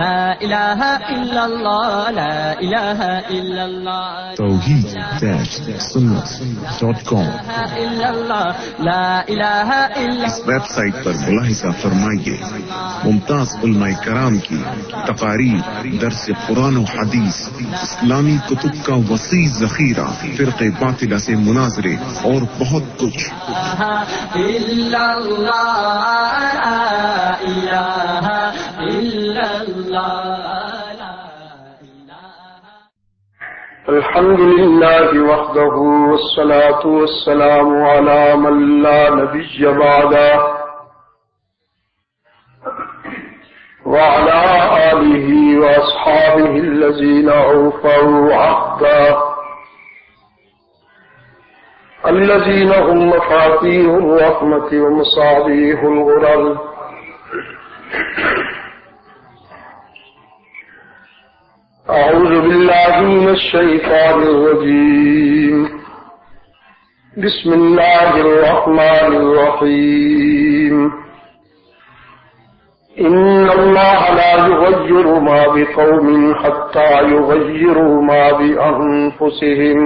لا الہ الا اللہ لا الہ الا اللہ توحید-sunnat.com لا الہ الا اس ویب سائٹ پر ملاحظہ فرمائیے ممتاز علماء کرام کی تقاریر، درس قرآن و حدیث، اسلامی کتب کا وسیع ذخیرہ، فرقے باطلہ سے مناظرے اور بہت کچھ۔ الا اللہ لا الہ الا اللہ لا الہ۔ الحمد لله وحده والصلاة والسلام على من لا نبي بعده وعلى آله وأصحابه الذين أوفوا عهده الذين هم مفاتيح الرحمة ومصابيح الغرر أعوذ بالله من الشيطان الرجيم بسم الله الرحمن الرحيم إن الله لا يغير ما بقوم حتى يغيروا ما بأنفسهم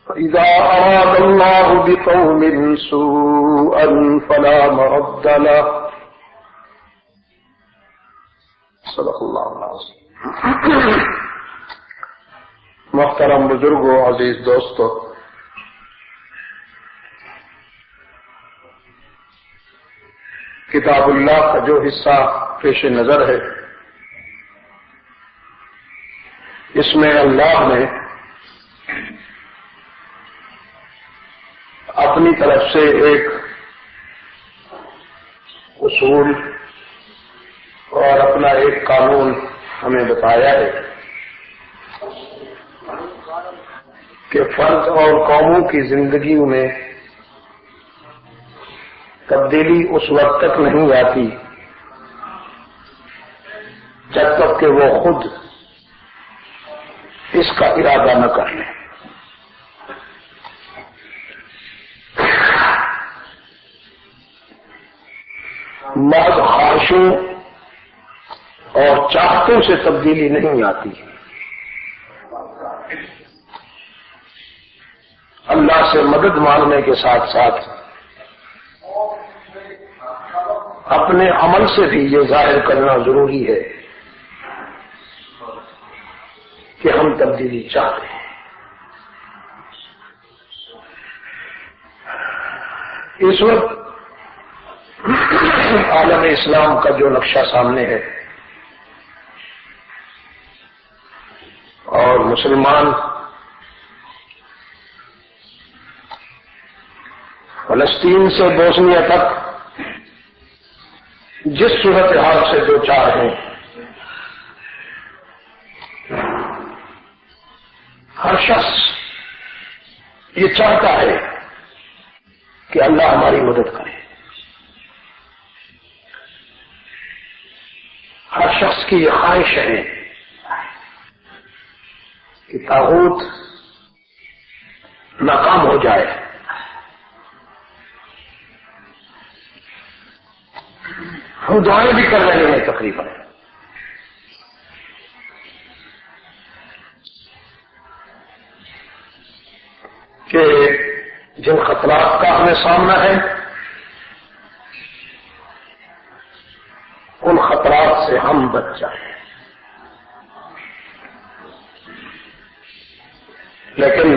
فإذا أراد الله بقوم سوءا فلا مرد له صدق اللہ العظیم۔ محترم بزرگوں، عزیز دوستو، کتاب اللہ کا جو حصہ پیش نظر ہے اس میں اللہ نے اپنی طرف سے ایک اصول اور اپنا ایک قانون ہمیں بتایا ہے کہ فرد اور قوموں کی زندگیوں میں تبدیلی اس وقت تک نہیں آتی جب تک کہ وہ خود اس کا ارادہ نہ کر لیں۔ محض خواہشوں اور چاہتوں سے تبدیلی نہیں آتی، اللہ سے مدد مانگنے کے ساتھ ساتھ اپنے عمل سے بھی یہ ظاہر کرنا ضروری ہے کہ ہم تبدیلی چاہتے ہیں۔ اس وقت عالم اسلام کا جو نقشہ سامنے ہے اور مسلمان فلسطین سے بوسنیا تک جس صورتحال سے دو چار ہیں، ہر شخص یہ چاہتا ہے کہ اللہ ہماری مدد کرے۔ ہر شخص کی یہ خواہش ہے کہ طاغوت ناکام ہو جائے، ہم دعائیں بھی کر رہے ہیں تقریباً کہ جن خطرات کا ہمیں سامنا ہے ان خطرات سے ہم بچ جائیں، لیکن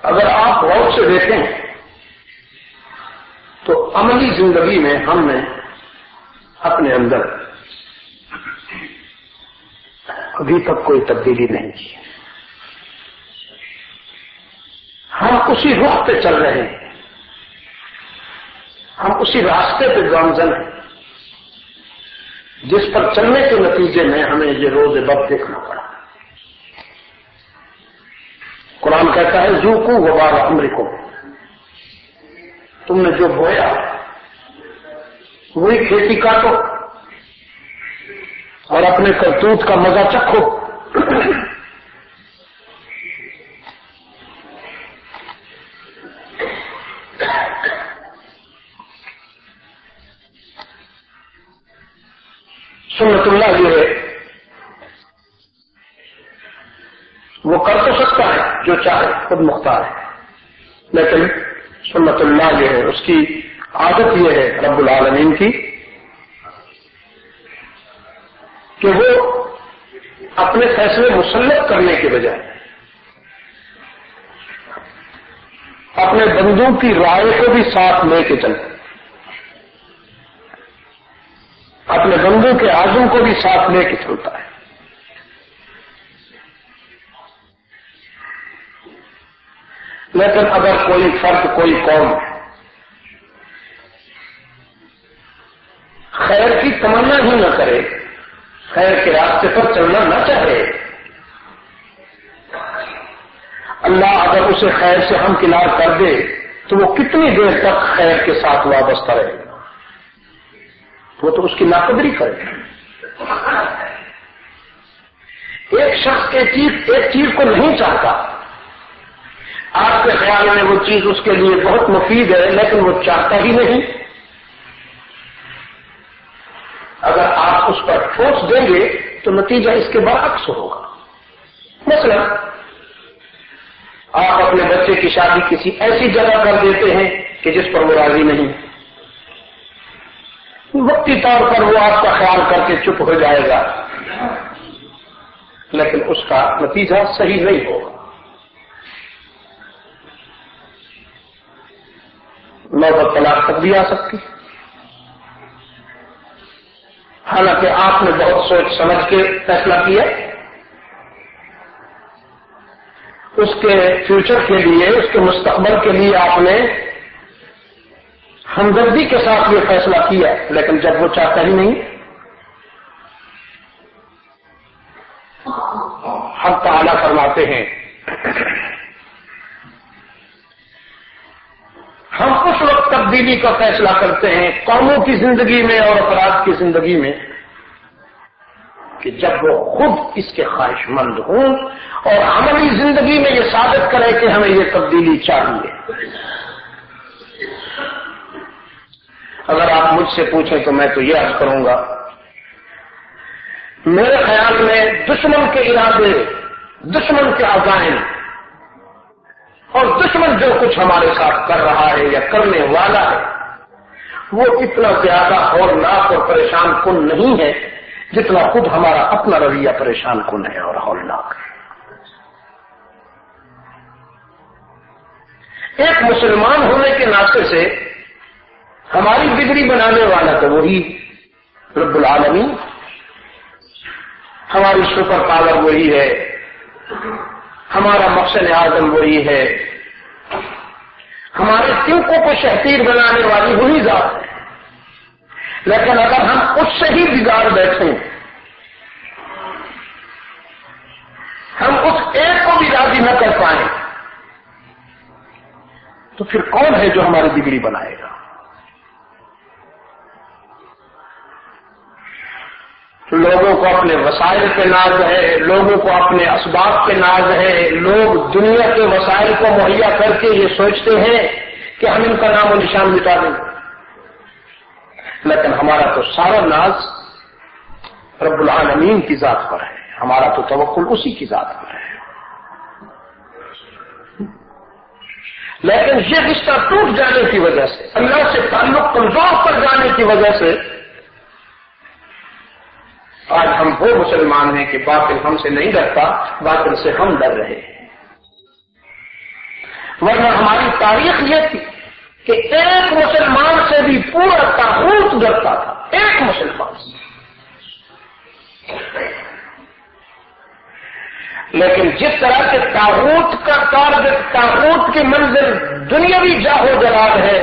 اگر آپ غور سے دیکھیں تو عملی زندگی میں ہم نے اپنے اندر ابھی تک کوئی تبدیلی نہیں کی۔ ہم اسی رخ پہ چل رہے ہیں، ہم اسی راستے پہ گامزن ہیں جس پر چلنے کے نتیجے میں ہمیں یہ روز بد دیکھنا پڑا۔ قرآن کہتا ہے ذوقوا وبال امرکم، تم نے جو بویا وہی کھیتی کاٹو اور اپنے کرتوت کا مزہ چکھو۔ سنت اللہ یہ ہے وہ کر تو سکتا ہے جو چاہے، خود مختار ہے، لیکن سنت اللہ یہ ہے، اس کی عادت یہ ہے رب العالمین کی کہ وہ اپنے فیصلے مسلط کرنے کے بجائے اپنے بندوں کی رائے کو بھی ساتھ لے کے چلتے، اپنے بندوں کے عزم کو بھی ساتھ لے کے چلتا ہے۔ لیکن اگر کوئی فرد، کوئی قوم خیر کی تمنا ہی نہ کرے، خیر کے راستے پر چلنا نہ چاہے، اللہ اگر اسے خیر سے ہمکنار کر دے تو وہ کتنی دیر تک خیر کے ساتھ وابستہ رہے گا؟ وہ تو اس کی ناقدری کرے گا۔ ایک شخص ایک چیز کو نہیں چاہتا، آپ کے خیال میں وہ چیز اس کے لیے بہت مفید ہے، لیکن وہ چاہتا ہی نہیں، اگر آپ اس پر ٹھوس دیں گے تو نتیجہ اس کے برعکس ہوگا۔ مثلا آپ اپنے بچے کی شادی کسی ایسی جگہ کر دیتے ہیں کہ جس پر وہ راضی نہیں، وقتی طور پر وہ آپ کا خیال کر کے چپ ہو جائے گا، لیکن اس کا نتیجہ صحیح نہیں ہوگا۔ نوبت طلاق تک بھی آ سکتی، حالانکہ آپ نے بہت سوچ سمجھ کے فیصلہ کیا، اس کے فیوچر کے لیے، اس کے مستقبل کے لیے آپ نے ہمدردی کے ساتھ یہ فیصلہ کیا، لیکن جب وہ چاہتا ہی نہیں، حق تعالیٰ فرماتے ہیں ہم اس وقت تبدیلی کا فیصلہ کرتے ہیں قوموں کی زندگی میں اور افراد کی زندگی میں کہ جب وہ خود اس کے خواہش مند ہوں اور عملی زندگی میں یہ ثابت کرے کہ ہمیں یہ تبدیلی چاہیے۔ اگر آپ مجھ سے پوچھیں تو میں تو یہ عرض کروں گا، میرے خیال میں دشمن کے ارادے، دشمن کے عزائم اور دشمن جو کچھ ہمارے ساتھ کر رہا ہے یا کرنے والا ہے وہ اتنا زیادہ ہولناک اور پریشان کن نہیں ہے جتنا خود ہمارا اپنا رویہ پریشان کن ہے اور ہولناک ہے۔ ایک مسلمان ہونے کے ناطے سے ہماری بگڑی بنانے والا تو وہی رب العالمین، ہماری سپر پاور وہی ہے، ہمارا مقصد اعظم وہی ہے، ہمارے تنکوں کو شہتیر بنانے والی وہی ذات ہے۔ لیکن اگر ہم اس سے ہی بگاڑ بیٹھیں، ہم اس ایک کو بھی راضی نہ کر پائیں، تو پھر کون ہے جو ہماری بگڑی بنائے گا؟ لوگوں کو اپنے وسائل پہ ناز ہے، لوگوں کو اپنے اسباب پہ ناز ہے، لوگ دنیا کے وسائل کو مہیا کر کے یہ سوچتے ہیں کہ ہم ان کا نام و نشان مٹا دیں، لیکن ہمارا تو سارا ناز رب العالمین کی ذات پر ہے، ہمارا تو توکل اسی کی ذات پر ہے۔ لیکن یہ رشتہ ٹوٹ جانے کی وجہ سے، اللہ سے تعلق کمزور پڑ جانے کی وجہ سے آج ہم وہ مسلمان ہیں کہ باطل ہم سے نہیں ڈرتا، باطل سے ہم ڈر رہے ہیں۔ ورنہ ہماری تاریخ یہ تھی کہ ایک مسلمان سے بھی پورا طاغوت ڈرتا تھا، ایک مسلمان سے۔ لیکن جس طرح سے طاغوت کا ٹارگٹ، طاغوت کی منزل دنیاوی جاہو جلال ہے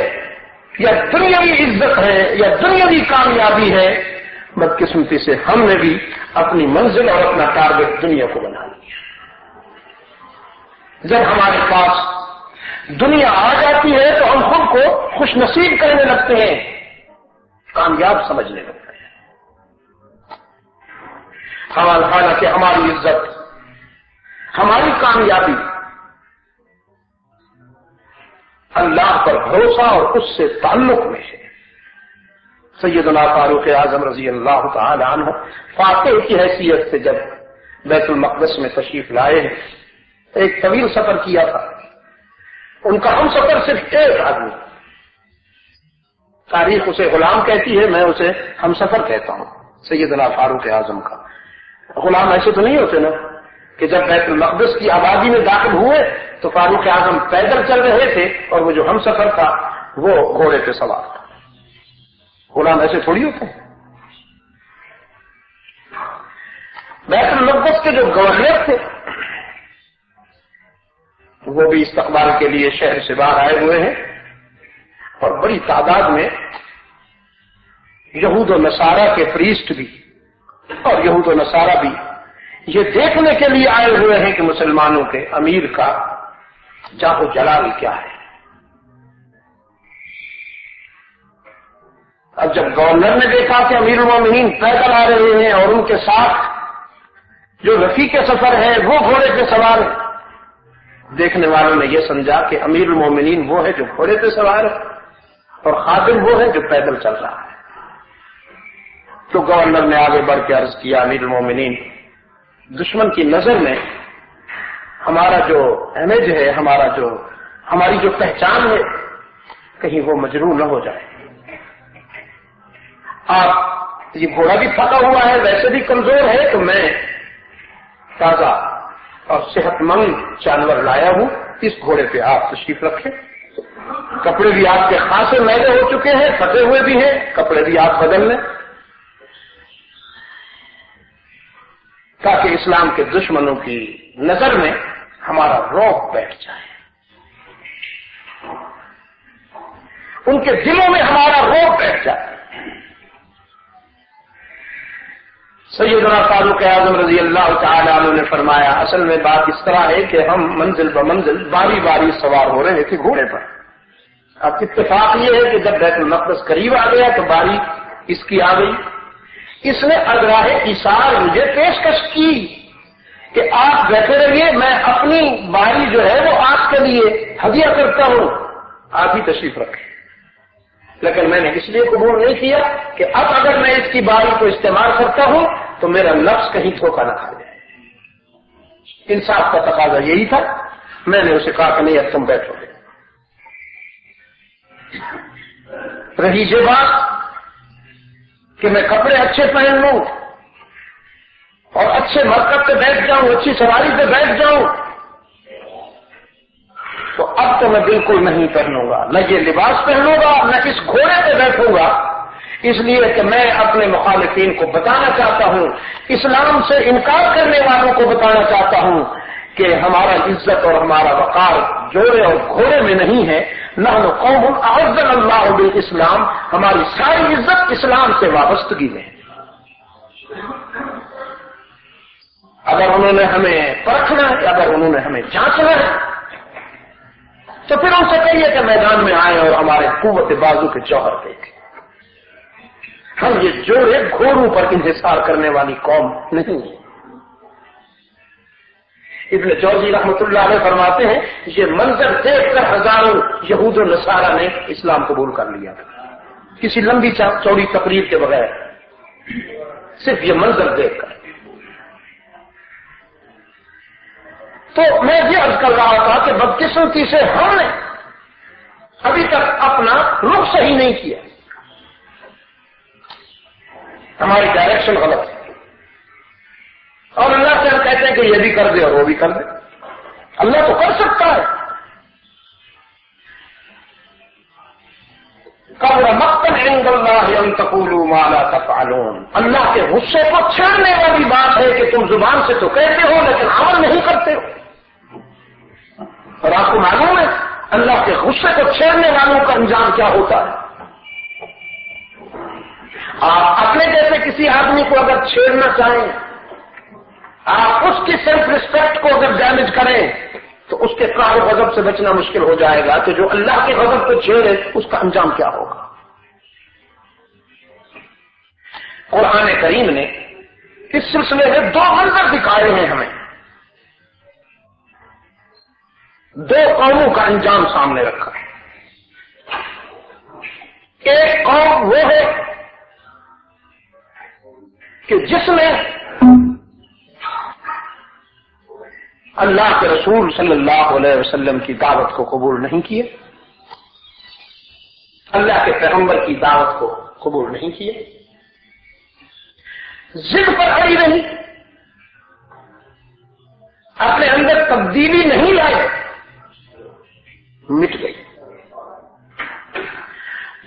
یا دنیاوی عزت ہے یا دنیاوی کامیابی ہے، بدقسمتی سے ہم نے بھی اپنی منزل اور اپنا ٹارگٹ دنیا کو بنا لیا۔ جب ہمارے پاس دنیا آ جاتی ہے تو ہم خود کو خوش نصیب کرنے لگتے ہیں، کامیاب سمجھنے لگتے ہیں، حالانکہ ہماری عزت، ہماری کامیابی اللہ پر بھروسہ اور اس سے تعلق میں ہے۔ سیدنا فاروق اعظم رضی اللہ تعالی عنہ فاتح کی حیثیت سے جب بیت المقدس میں تشریف لائے ہیں، ایک طویل سفر کیا تھا. ان کا ہم سفر صرف ایک آدمی، تاریخ اسے غلام کہتی ہے، میں اسے ہم سفر کہتا ہوں. سیدنا فاروق اعظم کا غلام ایسے تو نہیں ہوتے نا کہ جب بیت المقدس کی آبادی میں داخل ہوئے تو فاروق اعظم پیدل چل رہے تھے اور وہ جو ہم سفر تھا وہ گھوڑے پہ سوار تھا. غلام ایسے تھوڑی ہوتے ہیں. بیت المقدس کے جو گورنر تھے وہ بھی استقبال کے لیے شہر سے باہر آئے ہوئے ہیں، اور بڑی تعداد میں یہود و نصارہ کے پریسٹ بھی اور یہود و نصارہ بھی یہ دیکھنے کے لیے آئے ہوئے ہیں کہ مسلمانوں کے امیر کا جاہ و جلال کیا ہے. اب جب گورنر نے دیکھا کہ امیر المومنین پیدل آ رہے ہیں اور ان کے ساتھ جو رفیق سفر ہے وہ گھوڑے پہ سوار ہے، دیکھنے والوں نے یہ سمجھا کہ امیر المومنین وہ ہے جو گھوڑے پہ سوار ہے اور خادم وہ ہے جو پیدل چل رہا ہے. تو گورنر نے آگے بڑھ کے عرض کیا، امیر المومنین، دشمن کی نظر میں ہمارا جو امیج ہے، ہماری جو پہچان ہے، کہیں وہ مجروح نہ ہو جائے. آپ یہ گھوڑا بھی تھکا ہوا ہے، ویسے بھی کمزور ہے، تو میں تازہ اور صحت مند جانور لایا ہوں، اس گھوڑے پہ آپ تشریف رکھیں. کپڑے بھی آپ کے خاصے میلے ہو چکے ہیں، پھٹے ہوئے بھی ہیں، کپڑے بھی آپ بدل لیں تاکہ اسلام کے دشمنوں کی نظر میں ہمارا رعب بیٹھ جائے، ان کے دلوں میں ہمارا رعب بیٹھ جائے. سیدنا فاروق اعظم رضی اللہ تعالی عنہ نے فرمایا، اصل میں بات اس طرح ہے کہ ہم منزل بمنزل باری باری سوار ہو رہے تھے گھوڑے پر. اب اتفاق یہ ہے کہ جب بیت المقدس قریب آ گیا تو باری اس کی آ گئی. اس نے اگراہ ایثار مجھے پیشکش کی کہ آپ بیٹھے رہیے، میں اپنی باری جو ہے وہ آپ کے لیے ہدیہ کرتا ہوں، آپ ہی تشریف رکھیں. لیکن میں نے اس لیے قبول نہیں کیا کہ اب اگر میں اس کی باری کو استعمال کرتا ہوں تو میرا نفس کہیں دھوکہ نہ کھا جائے. انصاف کا تقاضا یہی تھا. میں نے اسے کہا کہ نہیں، اب تم بیٹھو گے. رہی یہ بات کہ میں کپڑے اچھے پہن لوں اور اچھے مرکب پہ بیٹھ جاؤں، اچھی سواری پہ بیٹھ جاؤں، تو اب تو میں بالکل نہیں پہنوں گا، نہ یہ لباس پہنوں گا، نہ اس گھوڑے پہ بیٹھوں گا. اس لیے کہ میں اپنے مخالفین کو بتانا چاہتا ہوں، اسلام سے انکار کرنے والوں کو بتانا چاہتا ہوں کہ ہمارا عزت اور ہمارا وقار جوڑے اور گھوڑے میں نہیں ہے. نحن قوم اعزنا اللہ بالاسلام، ہماری ساری عزت اسلام سے وابستگی میں ہے. اگر انہوں نے ہمیں پرکھنا ہے، اگر انہوں نے ہمیں جانچنا ہے تو پھر ان سے کہیے کہ میدان میں آئے اور ہمارے قوت بازو کے جوہر دیکھیں. ہم یہ جوڑے گھوڑوں پر انحصار کرنے والی قوم نہیں ہے. ابن جوزی رحمۃ اللہ علیہ فرماتے ہیں یہ منظر دیکھ کر ہزاروں یہود و نصارہ نے اسلام قبول کر لیا تھا، کسی لمبی چوڑی تقریر کے بغیر، صرف یہ منظر دیکھ کر. تو میں یہ عرض کر رہا تھا کہ بدقسمتی سے ہم نے ابھی تک اپنا رخ صحیح نہیں کیا، ہماری ڈائریکشن غلط ہے. اور اللہ سے ہم کہتے ہیں کہ یہ بھی کر دے اور وہ بھی کر دے. اللہ تو کر سکتا ہے. قبر مقتا عند اللہ ان تقولوا ما لا تفعلون. اللہ کے غصے کو چھیڑنے والی بات ہے کہ تم زبان سے تو کہتے ہو لیکن عمل نہیں کرتے ہو. اور آپ کو معلوم ہے اللہ کے غصے کو چھیڑنے والوں کا انجام کیا ہوتا ہے. آپ اپنے جیسے کسی آدمی کو اگر چھیڑنا چاہیں، آپ اس کی سیلف ریسپیکٹ کو اگر ڈیمیج کریں تو اس کے قہر و غضب سے بچنا مشکل ہو جائے گا. تو جو اللہ کے غضب کو چھیڑے اس کا انجام کیا ہوگا. قرآن کریم نے اس سلسلے میں دو منظر دکھائے ہیں ہمیں، دو قوموں کا انجام سامنے رکھا ہے. ایک قوم وہ ہے کہ جس نے اللہ کے رسول صلی اللہ علیہ وسلم کی دعوت کو قبول نہیں کیے، اللہ کے پیغمبر کی دعوت کو قبول نہیں کیے، ضد پر اڑی رہی، اپنے اندر تبدیلی نہیں لائی، مٹ گئی۔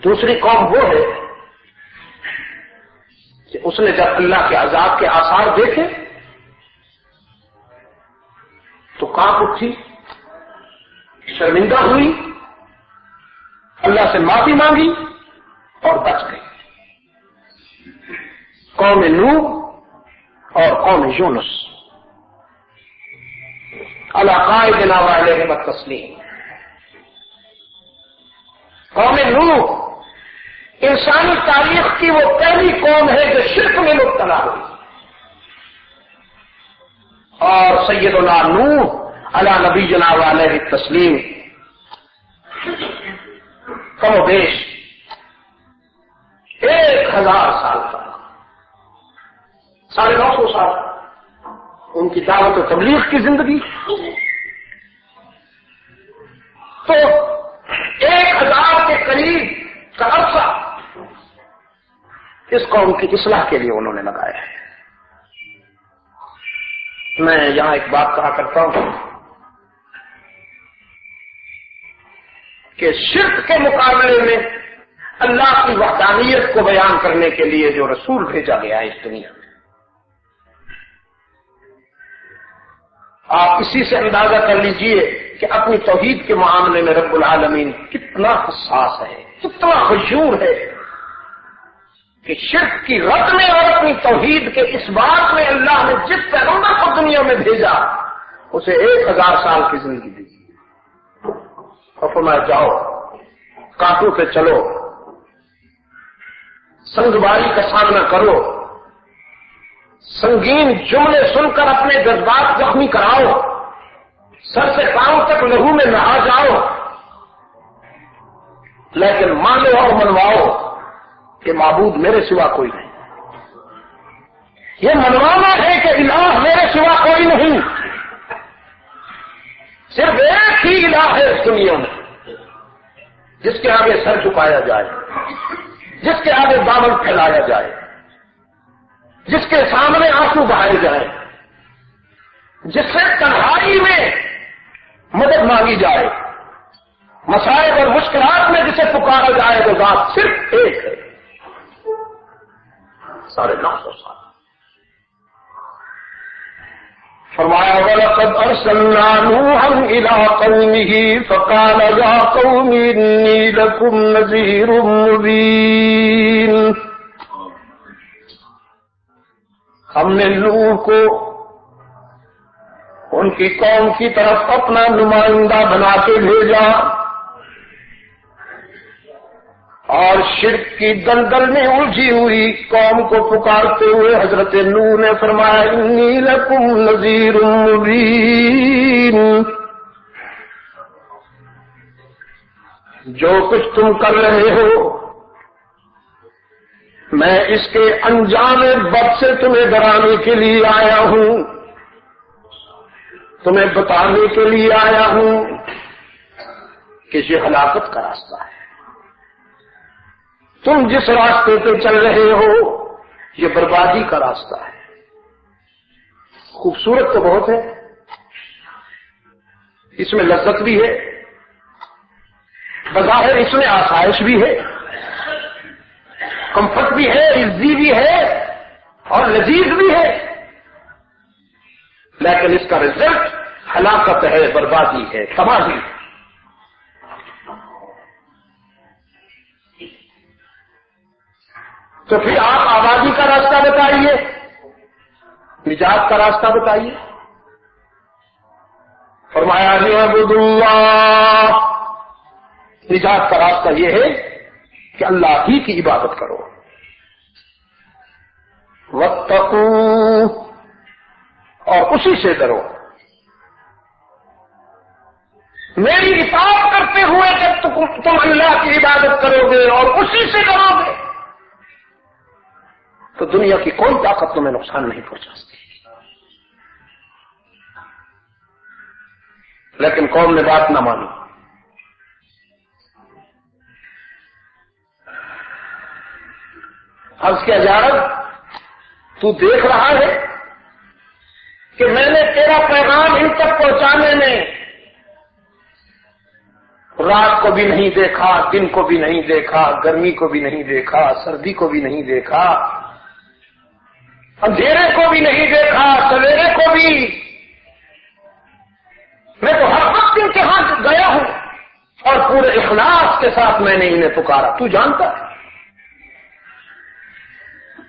دوسری قوم وہ ہے کہ اس نے جب اللہ کے عذاب کے آثار دیکھے تو کانپ اٹھی، شرمندہ ہوئی، اللہ سے معافی مانگی اور بچ گئی۔ قوم نوح اور قوم یونس علی قائدنا وعلیہم التسلیم۔ قوم نوح انسانی تاریخ کی وہ پہلی قوم ہے جو شرک میں مبتلا ہوئی، اور سیدنا نوح علی نبینا وعلیہ التسلیم کم و بیش 1000 سال کا، 950 سال ان کی دعوت و تبلیغ کی زندگی، تو 1000 کے قریب کا عرصہ اس قوم کی اصلاح کے لیے انہوں نے لگایا ہے۔ میں یہاں ایک بات کہا کرتا ہوں کہ شرک کے مقابلے میں اللہ کی وحدانیت کو بیان کرنے کے لیے جو رسول بھیجا گیا ہے اس دنیا میں، آپ اسی سے اندازہ کر لیجئے کہ اپنی توحید کے معاملے میں رب العالمین کتنا حساس ہے، کتنا غیور ہے کہ شرک کی رد میں اور اپنی توحید کے اس بات میں اللہ نے جس پیغمبر کو دنیا میں بھیجا اسے 1000 سال کی زندگی دی اور فرمایا جاؤ کانٹوں پہ چلو، سنگباری کا سامنا کرو، سنگین جملے سن کر اپنے جذبات زخمی کراؤ، سر سے پاؤں تک لہو میں نہا جاؤ، لیکن مانو اور منواؤ کہ معبود میرے سوا کوئی نہیں۔ یہ منوانا ہے کہ الہ میرے سوا کوئی نہیں، صرف ایک ہی الہ ہے اس دنیا میں جس کے آگے سر جھکایا جائے، جس کے آگے دامن پھیلایا جائے، جس کے سامنے آنسو بہائے جائیں، جس سے تنہائی میں مدد مانگی جائے، مسائل اور مشکلات میں جسے پکارا جائے، وہ ذات صرف ایک ہے۔ 950 سال فرمایا وَلَقَدْ أَرْسَلْنَا نُوحًا إِلَىٰ قَوْمِهِ فَقَالَ يَا قَوْمِ إِنِّي لَكُمْ نَذِيرٌ مُّبِينٌ۔ ہم نے نوح کو ان کی قوم کی طرف اپنا نمائندہ بنا کے بھیجا، اور شرک کی دلدل میں الجھی ہوئی قوم کو پکارتے ہوئے حضرت نوح نے فرمایا انی لکم نذیر مبین، جو کچھ تم کر رہے ہو میں اس کے انجام بد سے تمہیں ڈرانے کے لیے آیا ہوں، تمہیں بتانے کے لیے آیا ہوں کہ یہ ہلاکت کا راستہ ہے، تم جس راستے پہ چل رہے ہو یہ بربادی کا راستہ ہے۔ خوبصورت تو بہت ہے، اس میں لذت بھی ہے، بظاہر اس میں آسائش بھی ہے، کمفرٹ بھی ہے، عزت بھی ہے اور لذیذ بھی ہے، لیکن اس کا رزلٹ ہلاکت ہے، بربادی ہے، تباہی ہے۔ تو پھر آپ آبادی کا راستہ بتائیے، نجات کا راستہ بتائیے۔ فرمایا اعبدوا اللہ، نجات کا راستہ یہ ہے کہ اللہ ہی کی عبادت کرو، واتقوا، اور اسی سے ڈرو، میری اطاعت کرتے ہوئے جب تم اللہ کی عبادت کرو گے اور اسی سے ڈرو گے تو دنیا کی کوئی طاقت تمہیں نقصان نہیں پہنچا سکتی. لیکن قوم نے بات نہ مانی. عرض کیا جارب تو دیکھ رہا ہے کہ میں نے تیرا پیغام ان تک پہنچانے میں رات کو بھی نہیں دیکھا، دن کو بھی نہیں دیکھا، گرمی کو بھی نہیں دیکھا، سردی کو بھی نہیں دیکھا، اندھیرے کو بھی نہیں دیکھا، سویرے کو بھی. میں تو ہر وقت ان کے ہاں گیا ہوں اور پورے اخلاص کے ساتھ میں نے انہیں پکارا. تو جانتا ہے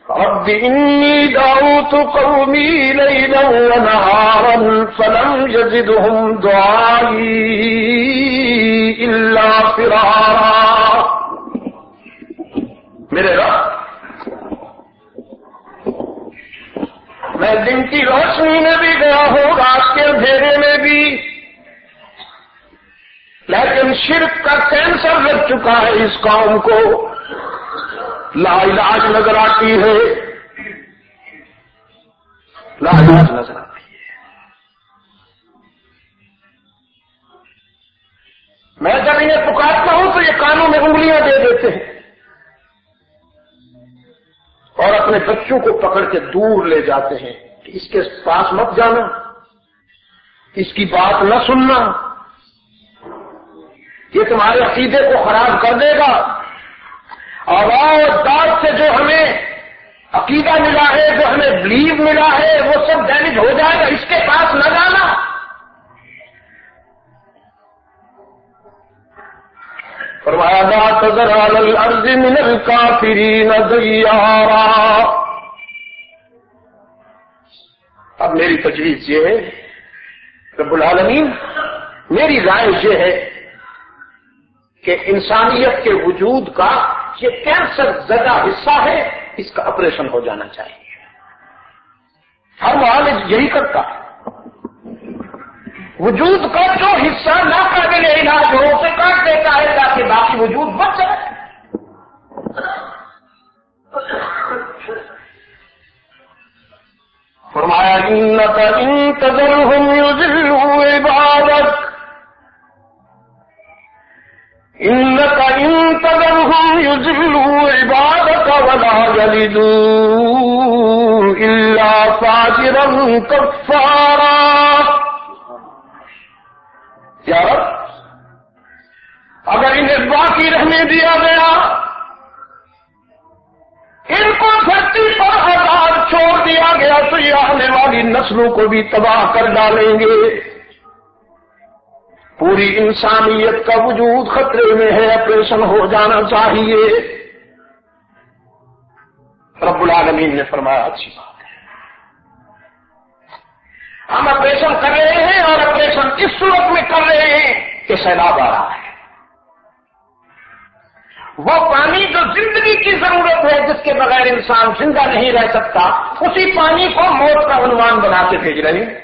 رب انی دعوت قومی لیلا ونہارا فلم یزدہم دعائی الا فرارا. میرے رب، میں دن کی روشنی میں بھی گیا ہوں، رات کے اندھیرے میں بھی، لیکن شرک کا کینسر لگ چکا ہے اس قوم کو. لا علاج نظر آتی ہے، لا علاج نظر آتی ہے. میں جب انہیں پکارتا ہوں تو یہ کانوں میں انگلیاں دے دیتے ہیں اور اپنے بچوں کو پکڑ کے دور لے جاتے ہیں کہ اس کے پاس مت جانا، اس کی بات نہ سننا، یہ تمہارے عقیدے کو خراب کر دے گا. آواز داد سے جو ہمیں عقیدہ ملا ہے، جو ہمیں بلیو ملا ہے، وہ سب ڈیمیج ہو جائے گا، اس کے پاس نہ جانا. فرمایا لا تذر علی الارض من الکافرین دیارا. اب میری تجویز یہ ہے، رب العالمین میری رائے یہ ہے کہ انسانیت کے وجود کا یہ کینسر زدہ حصہ ہے، اس کا آپریشن ہو جانا چاہیے. ہر معالج یہی کرتا ہے. وجود کا جو حصہ ناقابل علاج ہو اسے کاٹ دیتا ہے تاکہ باقی وجود بچ جائے. فرمایا انک ان تذرهم یضلوا عبادک، انک ان تذرهم یضلوا عبادک ولا یلدوا الا فاجرا کفارا. یا رب، اگر انہیں باقی رہنے دیا گیا، ان کو دھرتی پر آزاد چھوڑ دیا گیا تو یہ آنے والی نسلوں کو بھی تباہ کر ڈالیں گے. پوری انسانیت کا وجود خطرے میں ہے، آپریشن ہو جانا چاہیے. رب العالمین نے فرمایا اچھی بات ہے، ہم آپریشن کر رہے ہیں اور آپریشن اس صورت میں کر رہے ہیں کہ سیلاب آ رہا ہے. وہ پانی جو زندگی کی ضرورت ہے، جس کے بغیر انسان زندہ نہیں رہ سکتا، اسی پانی کو موت کا عنوان بنا کے بھیج رہے ہیں.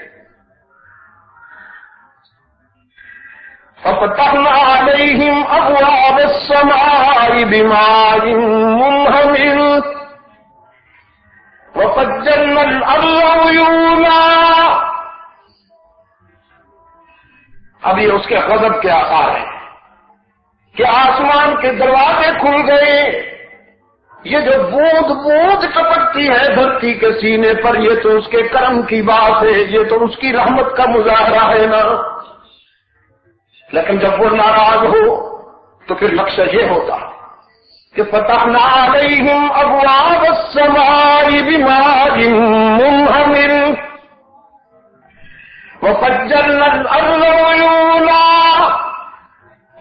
فَفَتَحْنَا عَلَيْهِمْ أَبْوَابَ السَّمَاءِ بِمَاءٍ مُنْهَمِرٍ وَفَجَّرْنَا الْأَرْضَ عُيُونًا. اب یہ اس کے غضب کے آثار ہیں کہ آسمان کے دروازے کھل گئے. یہ جو بوند بوند ٹپکتی ہے دھرتی کے سینے پر، یہ تو اس کے کرم کی بات ہے، یہ تو اس کی رحمت کا مظاہرہ ہے نا. لیکن جب وہ ناراض ہو تو پھر نقشہ یہ ہوتا کہ فتحنا علیہم ابواب السماء بماء منہمر وفجرنا الارض عیونا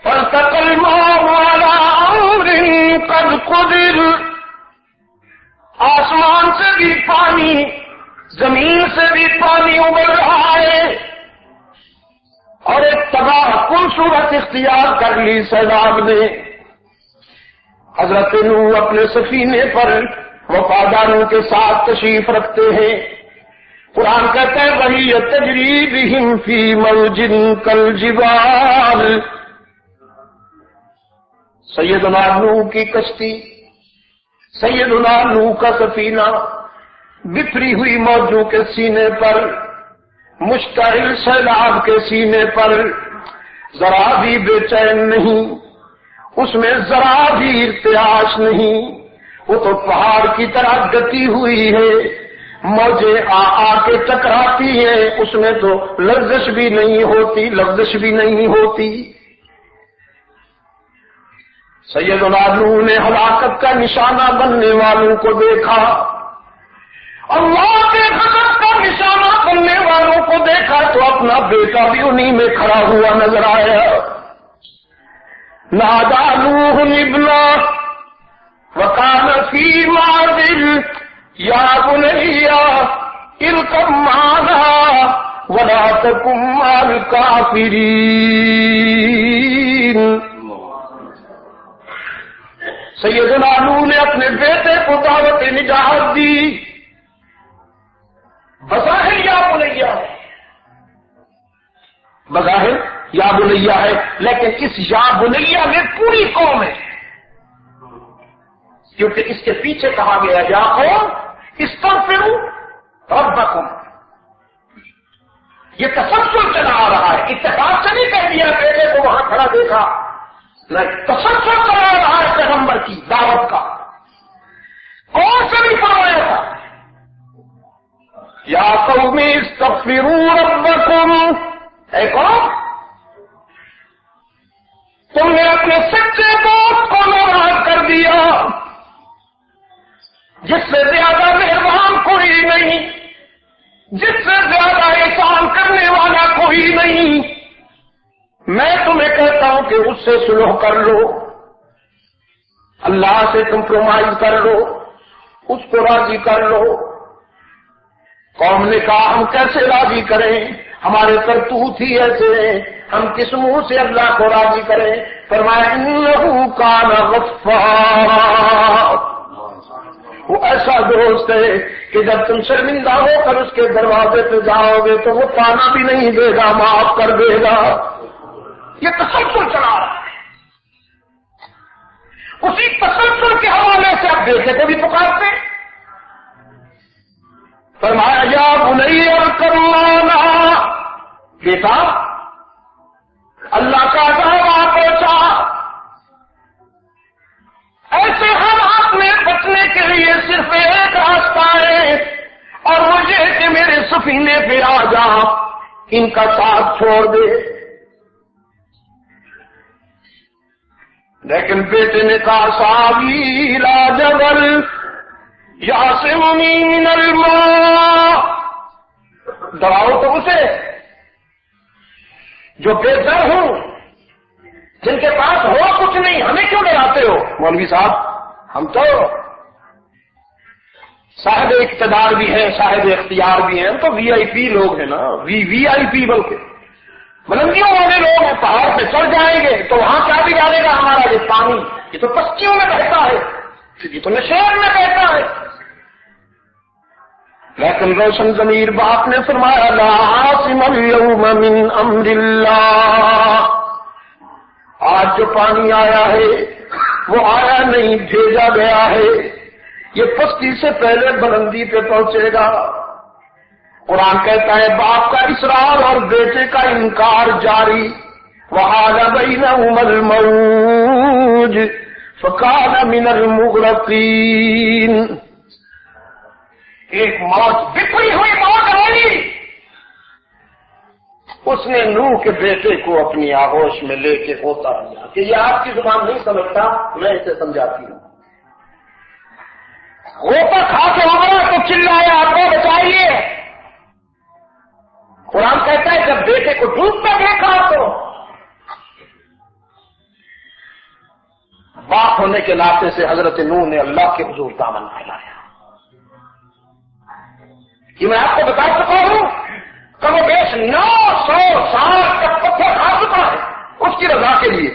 فالتقى الماء على امر قد قدر. آسمان سے بھی پانی، زمین سے بھی پانی ابل رہا ہے اور ایک تباہ کن صورت اختیار کر لی سیلاب نے. حضرت نوح اپنے سفینے پر وفاداروں کے ساتھ تشریف رکھتے ہیں. قرآن کہتا ہے وہی تجری بہم فی موج کالجبال. سیدنا نوح کی کشتی سیدنا نوح کا سفینہ بکھری ہوئی موجوں کے سینے پر، مشتعل سیلاب کے سینے پر ذرا بھی بے چین نہیں، اس میں ذرا بھی ارتعاش نہیں، وہ تو پہاڑ کی طرح گتی ہوئی ہے، موجیں آ کے ٹکراتی ہیں، اس میں تو لرزش بھی نہیں ہوتی، لغزش بھی نہیں ہوتی۔ سیدنا نوح نے ہلاکت کا نشانہ بننے والوں کو دیکھا، اللہ کے غضب کا نشانہ بننے والوں کو دیکھا تو اپنا بیٹا بھی انہی میں کھڑا ہوا نظر آیا۔ نادى نوح ابنه وكان في معزل يا بني اركب معنا ولا تكن مع الكافرين۔ سیدنا نوح نے اپنے بیٹے کو دعوت نجات دی، بظاہر یا بنیا ہے، بظاہر یا بنیا ہے، لیکن اس یا بنیا میں پوری قوم ہے، کیونکہ اس کے پیچھے کہا گیا یا قوم استغفروا ربکم۔ یہ تسلسل چلا آ رہا ہے، اتفاق سے نہیں کہہ دیا بیٹے کو وہاں کھڑا دیکھا، تسلسل چلا آ رہا ہے پیغمبر کی دعوت کا، کون سے بھی فرمایا تھا یا قوم استغفروا ربکم، اے قوم تم نے اپنے سچے دوست کو ناراض کر دیا، جس سے زیادہ مہربان کوئی نہیں، جس سے زیادہ احسان کرنے والا کوئی نہیں، میں تمہیں کہتا ہوں کہ اس سے صلح کر لو، اللہ سے کمپرومائز کر لو، اس کو راضی کر لو۔ قوم نے کہا ہم کیسے راضی کریں، ہمارے کرتوت ہی ایسے ہیں، ہم کس منہ سے اللہ کو راضی کریں؟ فرمایا انہ کان غفارا، وہ ایسا دوست ہے کہ جب تم شرمندہ ہو کر اس کے دروازے پہ جاؤ گے تو وہ تانا بھی نہیں دے گا، معاف کر دے گا۔ یہ تسلسل چلا رہا ہے، اسی تسلسل کے حوالے سے آپ بیٹے کو بھی پکارتے، فرمایا یا بنی ارکب معنا، بیٹا اللہ کا دعویٰ پہنچا، ایسے حالات میں بچنے کے لیے صرف ایک راستہ ہے، اور وہ یہ کہ میرے سفینے پہ آ جا، ان کا ساتھ چھوڑ دے۔ لیکن بیٹے نے کہا ساوی لا جبل یعصمنی من الماء، ڈراؤ تو اسے جو بے در ہوں، جن کے پاس ہو کچھ نہیں، ہمیں کیوں ڈراتے ہو؟ مولوی صاحب ہم تو صاحب اقتدار بھی ہیں، صاحب اختیار بھی ہیں، ہم تو وی آئی پی لوگ ہیں نا، وی آئی پی بلکہ بلندیوں والے لوگ ہیں، پہاڑ پہ چڑھ جائیں گے تو وہاں کیا بگاڑے گا ہمارا یہ پانی؟ یہ تو پستیوں میں بہتا ہے، یہ تو نشیر میں بہتا ہے۔ لیکن روشن ضمیر باپ نے فرمایا لا عاصم اليوم من امر اللہ، آج جو پانی آیا ہے وہ آیا نہیں، بھیجا گیا ہے، یہ پستی سے پہلے بلندی پہ پہنچے گا۔ قرآن کہتا ہے باپ کا اصرار اور بیٹے کا انکار جاری، وحال بینہما الموج فکان من المغرقین، ایک موج بکھری ہوئی موج آئی، اس نے نوح کے بیٹے کو اپنی آغوش میں لے کے ہوتا رہا کہ یہ آپ کی زبان نہیں سمجھتا، میں اسے سمجھاتی ہوں۔ غوطہ کھا کے ابھرا تو چلایا آپ کو بچائیے۔ قرآن کہتا ہے جب بیٹے کو ڈوبتا دیکھا تو باپ ہونے کے ناطے سے حضرت نوح نے اللہ کے حضور دامن پھیلایا۔ کہ میں آپ کو بتا چکا ہوں کم و بیش 900 سال تک پتھر کھا چکا ہے اس کی رضا کے لیے۔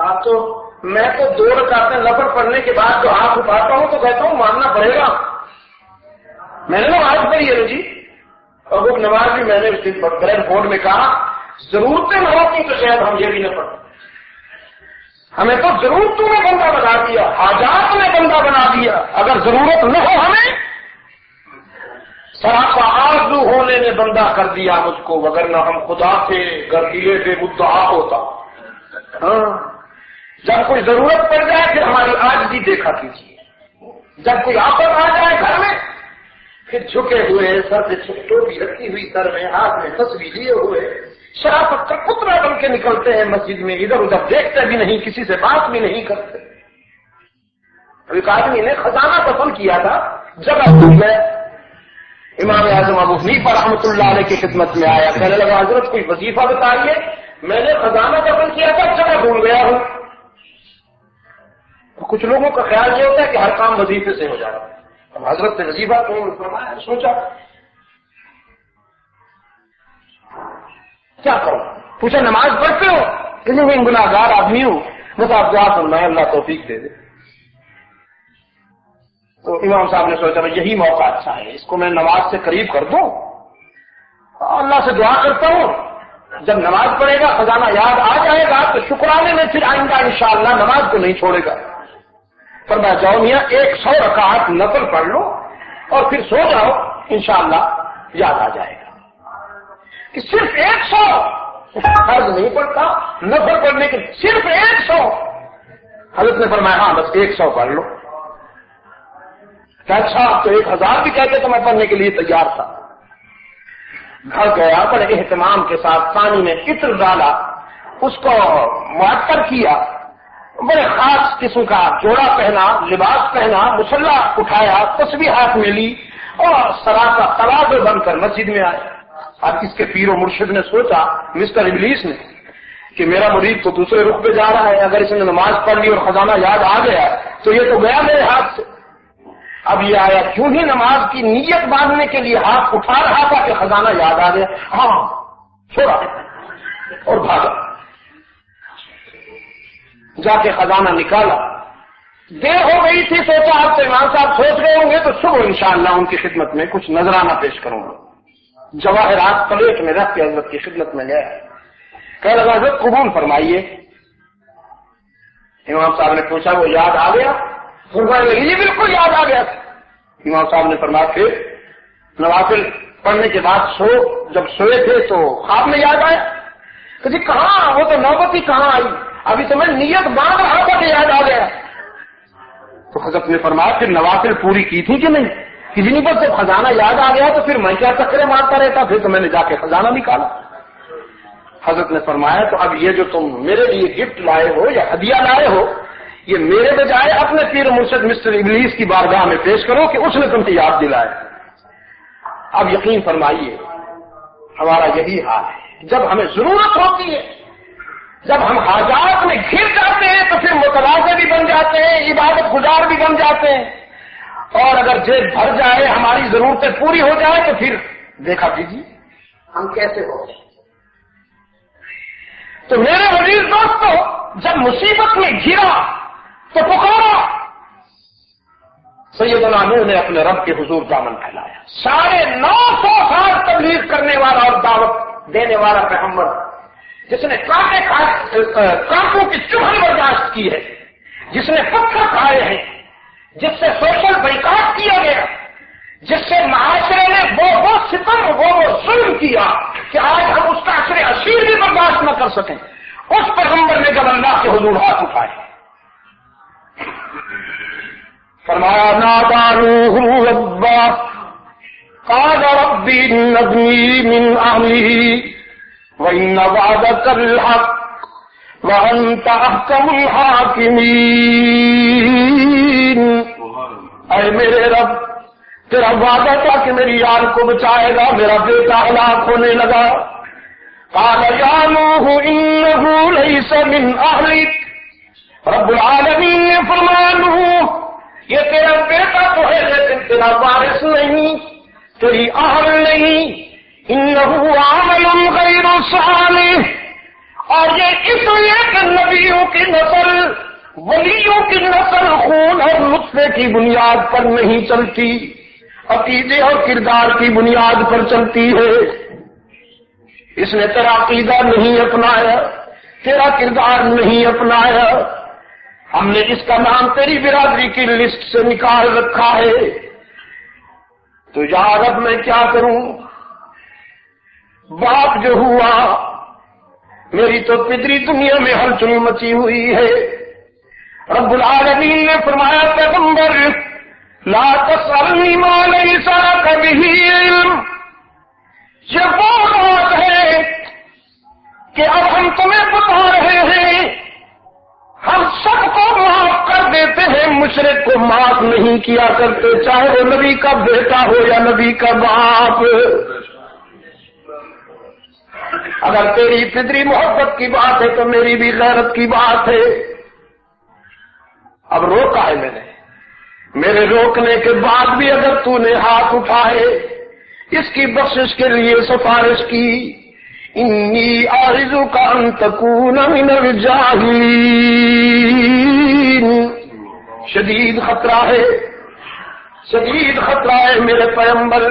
آپ تو میں تو 2 رکعتیں نفل پڑھنے کے بعد جو ہاتھ اٹھاتا ہوں تو کہتا ہوں ماننا پڑے گا، میں نے نماز پڑھی ہے جی، اور وہ نماز بھی میں نے بریڈ بورڈ میں کہا ضرورتیں نہ ہوتی تو شاید ہم یہ بھی نہ پڑھتے، ہمیں تو ضرورتوں میں بندہ بنا دیا، حاجات میں بندہ بنا دیا. اگر ضرورت نہ ہو ہمیں، سراپا آرزو ہونے میں بندہ کر دیا مجھ کو، وگرنہ ہم خدا سے گردیلے بے مدعا ہوتا. ہاں، جب کوئی ضرورت پڑ جائے پھر ہماری عاجزی دیکھا کیجیے. جب کوئی آفت آ جائے گھر میں، پھر جھکے ہوئے سر سے ٹوپی رکھی ہوئی سر میں، ہاتھ میں تصویر لیے ہوئے، شرافت کا پتلا بن کے نکلتے ہیں مسجد میں، ادھر ادھر دیکھتے بھی نہیں، کسی سے بات بھی نہیں کرتے. ایک آدمی نے خزانہ دفن کیا تھا، جگہ بھول گئے. امام اعظم ابو حنیفہ رحمۃ اللہ علیہ کی خدمت میں آیا، کہنے لگا حضرت کوئی وظیفہ بتائیے، میں نے خزانہ دفن کیا تھا، جگہ بھول گیا ہوں. کچھ لوگوں کا خیال یہ ہوتا ہے کہ ہر کام وظیفے سے ہو جاتا ہے. اب حضرت سے وظیفہ فرمایا، سوچا کیا کروں. پوچھا نماز پڑھتے ہو؟ کہ نہیں، گناہگار آدمی ہوں، بس آپ دعا فرمائیں اللہ توفیق دے دے. تو امام صاحب نے سوچا بھائی یہی موقع اچھا ہے، اس کو میں نماز سے قریب کر دوں، اللہ سے دعا کرتا ہوں، جب نماز پڑھے گا خزانہ یاد آ جائے گا تو شکرانے میں پھر آئندہ انشاءاللہ نماز کو نہیں چھوڑے گا. فرمایا جاؤ میاں 100 رکعت نفل پڑھ لو اور پھر سو جاؤ، انشاءاللہ یاد آ جائے گا. کہ صرف 100 فرض نہیں پڑتا، نفل پڑھنے کے صرف 100. حضرت نے فرمایا ہاں بس 100 پڑھ لو. اچھا تو 1000 بھی کہتے تو میں پڑھنے کے لیے تیار تھا. گھر گیا، بڑے اہتمام کے ساتھ پانی میں عطر ڈالا، اس کو معطر کیا، بڑے خاص قسم کا جوڑا پہنا، لباس پہنا، مصلح اٹھایا، تسبیح ہاتھ میں لی اور سراپا تواضع بن کر مسجد میں آئے. اب اس کے پیر و مرشد نے سوچا، مسٹر ابلیس نے، کہ میرا مرید تو دوسرے رخ پہ جا رہا ہے، اگر اس نے نماز پڑھ لی اور خزانہ یاد آ گیا تو یہ تو گیا میرے ہاتھ سے. اب یہ آیا کیوں ہی نماز کی نیت باندھنے کے لیے ہاتھ اٹھا رہا تھا کہ خزانہ یاد آ گیا. ہاں چھوڑا اور بھاگا، جا کے خزانہ نکالا. دیر ہو گئی تھی، سوچا آپ سے امام صاحب سوچ رہے ہوں گے تو صبح انشاءاللہ ان کی خدمت میں کچھ نذرانہ پیش کروں گا. جواہرات پلیٹ میں رکھ کے حضرت کی خدمت میں گیا، کہنے لگا حضرت قبول فرمائیے. امام صاحب نے پوچھا وہ یاد آ گیا؟ فرمایا یہ بالکل یاد آ گیا. امام صاحب نے فرمایا پھر نوافل پڑھنے کے بعد جب سوئے تھے تو خواب میں یاد آیا؟ کہ جی کہاں، وہ تو نوبت ہی کہاں آئی، ابھی تو میں نیت باندھ رہا تھا کہ یاد آ گیا. تو حضرت نے فرمایا پھر نوافل پوری کی تھی کہ نہیں؟ کسی نہیں، پر جب خزانہ یاد آ گیا تو پھر میں کیا چکرے مارتا رہتا، پھر تو میں نے جا کے خزانہ نکالا. حضرت نے فرمایا تو اب یہ جو تم میرے لیے گفٹ لائے ہو یا ہدیہ لائے ہو، یہ میرے بجائے اپنے پیر مرشد مسٹر ابلیس کی بارگاہ میں پیش کرو کہ اس نے تم سے یاد دلائے. اب یقین فرمائیے ہمارا یہی حال ہے، جب ہمیں ضرورت ہوتی ہے، جب ہم حاجات میں گھر جاتے ہیں تو پھر متواضع بھی بن جاتے ہیں، عبادت گزار بھی بن جاتے ہیں، اور اگر جیب بھر جائے، ہماری ضرورتیں پوری ہو جائے تو پھر دیکھا کیجیے ہم کیسے ہو. تو میرے عزیز دوستو، جب مصیبت میں گھرا تو پکارا. سیدنا نوح نے اپنے رب کے حضور دامن پھیلایا. 950 سال تبلیغ کرنے والا اور دعوت دینے والا پیغمبر، جس نے کانٹوں کی چبھن برداشت کی ہے، جس نے پتھر کھائے ہیں، جس سے سوشل بائیکاٹ کیا گیا، جس سے معاشرے نے وہ ستم وہ ظلم کیا کہ آج ہم اس کا اثر اشیر بھی برداشت نہ کر سکیں، اس پیغمبر نے جب اللہ کے حضور ہاتھ اٹھائے، فرمایا نادى نوح ربه قال رب إن ابني من أهله وإن وعدك الحق وأنت أحكم الحاكمين. اے میرے رب، تیرا وعدہ تھا کہ میری جان کو بچائے گا، میرا بیٹا ہلاک ہونے لگا. قال يا نوح إنه ليس من أهلك. رب العالمین نے فرمایا نوح، یہ تیرا بیٹا تو ہے لیکن تیرا وارث نہیں، تیری اہل نہیں. انه عمل غیر صالح. اور یہ اس لیے کہ نبیوں کی نسل، ولیوں کی نسل خون اور نطفے کی بنیاد پر نہیں چلتی، عقیدے اور کردار کی بنیاد پر چلتی ہے. اس نے تیرا عقیدہ نہیں اپنایا، تیرا کردار نہیں اپنایا، ہم نے اس کا نام تیری برادری کی لسٹ سے نکال رکھا ہے، تو یا رب میں کیا کروں؟ باپ جو ہوا، میری تو پدری دنیا میں ہلچل مچی ہوئی ہے۔ رب العالمین نے فرمایا پیغمبر لا تسألنی ما لیس لک بہ علم، یہ وہ بات ہے کہ اب ہم تمہیں بتا رہے ہیں، ہم سب کو معاف کر دیتے ہیں، مشرک کو معاف نہیں کیا کرتے، چاہے وہ نبی کا بیٹا ہو یا نبی کا باپ۔ اگر تیری فطری محبت کی بات ہے تو میری بھی غیرت کی بات ہے۔ اب روکا ہے میں نے، میرے روکنے کے بعد بھی اگر تو نے ہاتھ اٹھائے، اس کی بخشش کے لیے سفارش کی، انی اعوذک ان تکون من الجاہلین، شدید خطرہ ہے، شدید خطرہ ہے میرے پیغمبر۔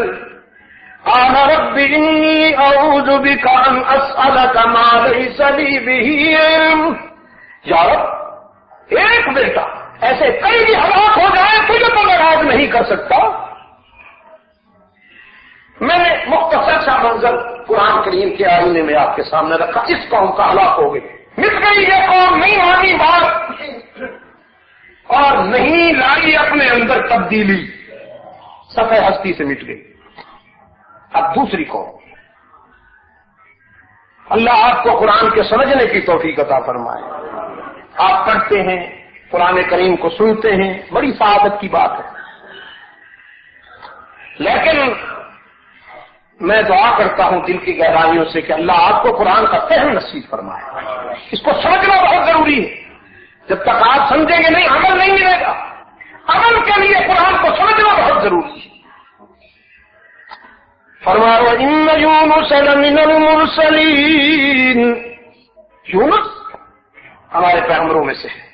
قال رب انی اعوذ بک ان اسألک ما لیس لی بہ علم، یا رب ایک بیٹا ایسے کئی بھی ہلاک ہو جائے تجھے تو میں راض نہیں کر سکتا۔ میں نے مختصر سا منظر قرآن کریم کے آئینے میں آپ کے سامنے رکھا، اس قوم کا ہلاک ہو گئی، مٹ گئی یہ قوم، نہیں مانی بات اور نہیں لائی اپنے اندر تبدیلی، صفحہ ہستی سے مٹ گئی۔ اب دوسری قوم، اللہ آپ کو قرآن کے سمجھنے کی توفیق عطا فرمائے۔ آپ پڑھتے ہیں، قرآن کریم کو سنتے ہیں، بڑی سعادت کی بات ہے، لیکن میں دعا کرتا ہوں دل کی گہرائیوں سے کہ اللہ آپ کو قرآن کا فہم نصیب فرمائے۔ اس کو سمجھنا بہت ضروری ہے، جب تک آپ سمجھیں گے نہیں عمل نہیں ملے گا۔ عمل کے لیے قرآن کو سمجھنا بہت ضروری ہے۔ فرمایا وَإِنَّ يُونُسَ لَمِنَ الْمُرْسَلِينَ، یونس ہمارے پیغمبروں میں سے ہے۔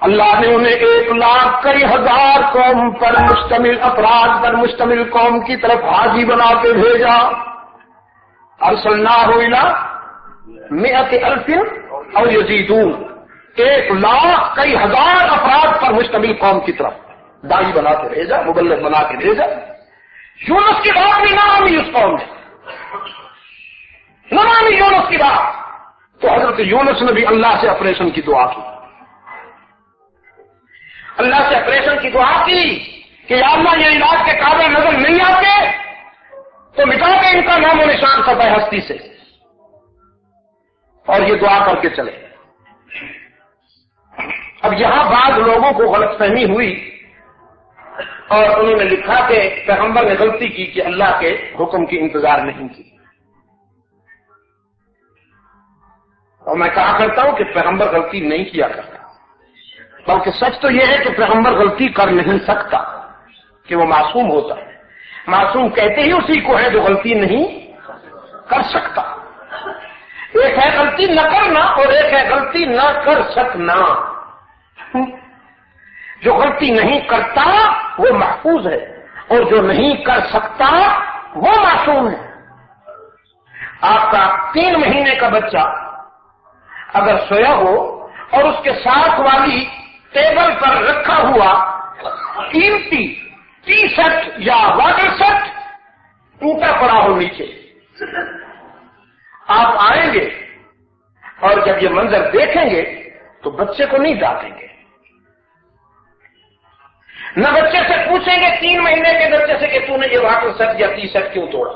اللہ نے انہیں 1,00,000 کئی ہزار قوم پر مشتمل، افراد پر مشتمل قوم کی طرف حاجی بنا کے بھیجا۔ ارسلناہ الی 100,000 او یزیدون، 1,00,000 کئی ہزار افراد پر مشتمل قوم کی طرف داعی بنا کے بھیجا، مبلغ بنا کے بھیجا۔ یونس کی بات بھی نہ مانی اس قوم نے، نہ مانی یونس کی بات، تو حضرت یونس نے بھی اللہ سے آپریشن کی دعا کی، اللہ سے آپریشن کی دعا کی کہ یا اللہ یہ علاج کے قابل نظر نہیں آتے تو مٹا دے ان کا نام و نشان صفحہ ہستی سے، اور یہ دعا کر کے چلے۔ اب یہاں بعض لوگوں کو غلط فہمی ہوئی اور انہوں نے لکھا کہ پیغمبر نے غلطی کی کہ اللہ کے حکم کی انتظار نہیں کی، اور میں کہا کرتا ہوں کہ پیغمبر غلطی نہیں کیا کرتا، بلکہ سچ تو یہ ہے کہ پیغمبر غلطی کر نہیں سکتا، کہ وہ معصوم ہوتا ہے۔ معصوم کہتے ہی اسی کو ہے جو غلطی نہیں کر سکتا۔ ایک ہے غلطی نہ کرنا اور ایک ہے غلطی نہ کر سکنا۔ جو غلطی نہیں کرتا وہ محفوظ ہے، اور جو نہیں کر سکتا وہ معصوم ہے۔ آپ کا 3 مہینے کا بچہ اگر سویا ہو اور اس کے ساتھ والی ٹیبل پر رکھا ہوا قیمتی ٹی شرٹ یا واٹر شرٹ ٹوٹا پڑا ہو نیچے، آپ آئیں گے اور جب یہ منظر دیکھیں گے تو بچے کو نہیں ڈانٹیں گے، نہ بچے سے پوچھیں گے 3 مہینے کے بچے سے کہ تو نے یہ واٹر شرٹ یا ٹی شرٹ کیوں توڑا،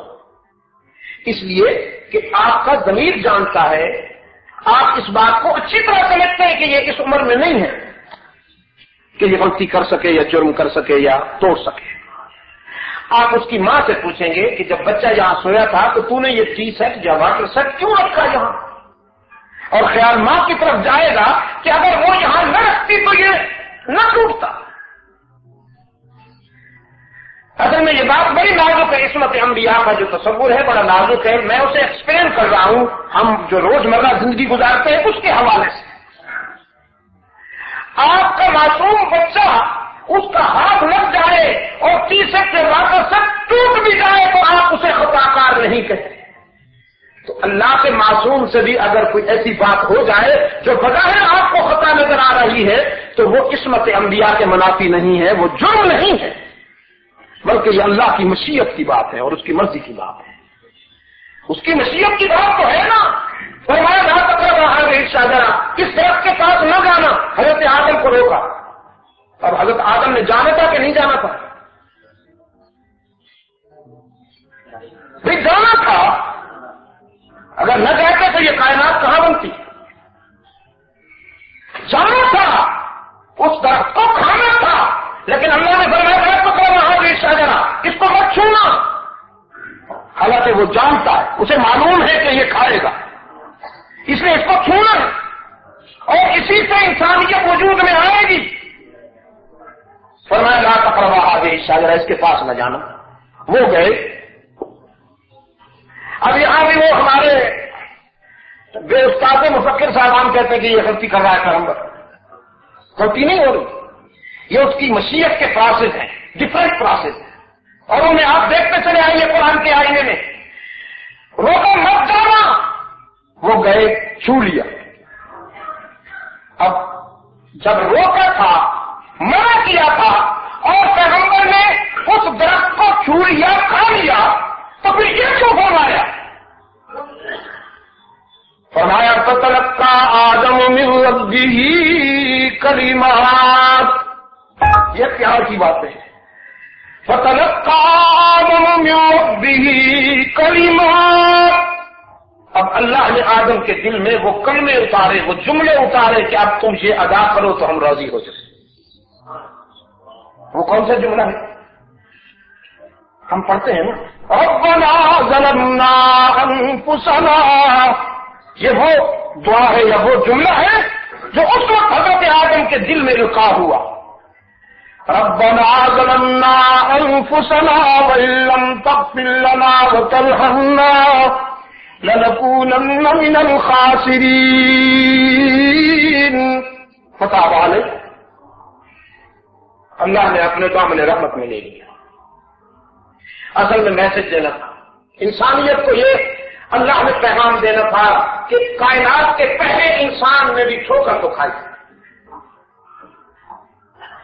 اس لیے کہ آپ کا ضمیر جانتا ہے، آپ اس بات کو اچھی طرح سمجھتے ہیں کہ یہ اس عمر میں نہیں ہے کہ یہ غلطی کر سکے یا جرم کر سکے یا توڑ سکے۔ آپ اس کی ماں سے پوچھیں گے کہ جب بچہ یہاں سویا تھا تو تو نے یہ ٹی شرٹ یا واٹر شرٹ کیوں رکھا یہاں، اور خیال ماں کی طرف جائے گا کہ اگر وہ یہاں نہ رکھتی تو یہ نہ ٹوٹتا۔ اصل میں یہ بات بڑی نازک ہے، عصمت انبیاء کا جو تصور ہے بڑا نازک ہے، میں اسے ایکسپلین کر رہا ہوں، ہم جو روزمرہ زندگی گزارتے ہیں اس کے حوالے سے۔ آپ کا معصوم بچہ اس کا ہاتھ لگ جائے اور ٹی شرٹ سے واٹر شرٹ ٹوٹ بھی جائے تو آپ اسے خطا کار نہیں کہتے، تو اللہ کے معصوم سے بھی اگر کوئی ایسی بات ہو جائے جو بظاہر آپ کو خطا نظر آ رہی ہے تو وہ قسمت انبیاء کے منافی نہیں ہے، وہ جرم نہیں ہے، بلکہ یہ اللہ کی مشیت کی بات ہے اور اس کی مرضی کی بات ہے۔ اس کی مشیت کی بات تو ہے نا، فرمایا لا تقربوا هذه الشجرة، اس درخت کے پاس نہ جانا، حضرت آدم کو روکا۔ اب حضرت آدم نے جانا تھا کہ نہیں جانا تھا؟ بھائی جانا تھا، اگر نہ کہتے تو یہ کائنات کہاں بنتی؟ جانا تھا، اس درخت کو کھانا تھا، لیکن اللہ نے فرمایا لا تقربوا هذه الشجرة، اس کو مت چھونا۔ حالانکہ وہ جانتا ہے، اسے معلوم ہے کہ یہ کھائے گا، اس لیے اس کو چھونا ہے، اور اسی سے انسانیت وجود میں آئے گی۔ فرمایا لا تقربوا هذه الشجرة، اس کے پاس نہ جانا۔ وہ گئے۔ اب یہاں بھی وہ ہمارے بے استاد مفکر صاحبان کہتے ہیں کہ یہ غلطی کر رہا ہے پیغمبر۔ غلطی نہیں ہو رہی، یہ اس کی مشیت کے پروسیس ہیں، ڈفرنٹ پروسیس ہیں، اور انہیں آپ دیکھتے چلے آئیے قرآن کے آئینے میں، روکو مت جانا، وہ گئے چھو لیا۔ اب جب روکا تھا، منع کیا تھا، اور پیغمبر نے اس درخت کو چھو لیا، کھا لیا، تو پھر یہ کیوں فرمایا؟ فرمایا فتلقى آدم من ربه کلمات، یہ پیار کی بات ہے۔ فتلقى آدم من ربه کلمات، اب اللہ نے آدم کے دل میں وہ کلمے اتارے، وہ جملے اتارے کہ اب تم یہ ادا کرو تو ہم راضی ہو جائیں۔ وہ کون سا جملہ ہے؟ ہم پڑھتے ہیں نا، ربنا ظلمنا انفسنا، یہ وہ دعا ہے یا وہ جملہ ہے جو اس وقت حضرت آدم کے دل میں رکا ہوا۔ ربنا ظلمنا انفسنا وان لم تغفر لنا وترحمنا لنكونن من الخاسرین۔ فتح علیہ، اللہ نے اپنے دامن رحمت میں لے لیا۔ اصل میں میسج دینا تھا انسانیت کو، یہ اللہ نے پیغام دینا تھا کہ کائنات کے پہلے انسان نے بھی ٹھوکر تو کھائی،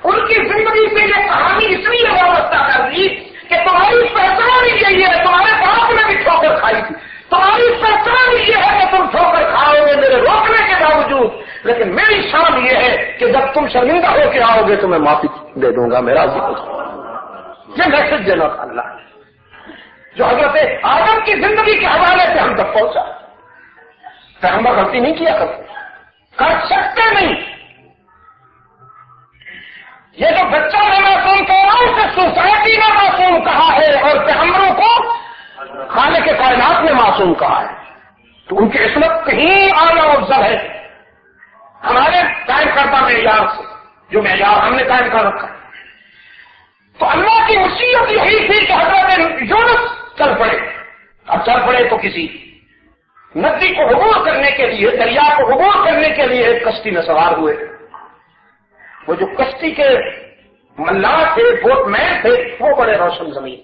ان کی زندگی سے یہ کہانی اس لیے وابستہ کر دی کہ تمہاری پہچان ہی یہی ہے، تمہارے باپ نے بھی ٹھوکر کھائی تھی، تمہاری پہچان ہی یہ ہے کہ تم ٹھوکر کھاؤ گے میرے روکنے کے باوجود، لیکن میری شان یہ ہے کہ جب تم شرمندہ ہو کے آؤ گے تو میں معافی دے دوں گا، میرا یہ میسج دینا تھا اللہ نے، جو حضرت آدم کی زندگی کے حوالے سے ہم تک پہنچا۔ پیغمبر غلطی نہیں کیا کرتے، کر سکتے نہیں۔ یہ جو بچہ نے معصوم کہا اسے سوسائٹی نے معصوم کہا ہے، اور پیغمبروں کو خالق کے کائنات نے معصوم کہا ہے، تو ان کی عصمت کہیں اعلیٰ افضل ہے ہمارے قائم کردہ معیار سے، جو معیار ہم نے قائم کر رکھا ہے۔ تو اللہ کی وصیت یہی تھی کہ حضرت یونس چل پڑے۔ اب چل پڑے تو کسی ندی کو عبور کرنے کے لیے، دریا کو عبور کرنے کے لیے ایک کشتی میں سوار ہوئے۔ وہ جو کشتی کے ملا تھے، بوٹ مین تھے، وہ بڑے روشن زمین،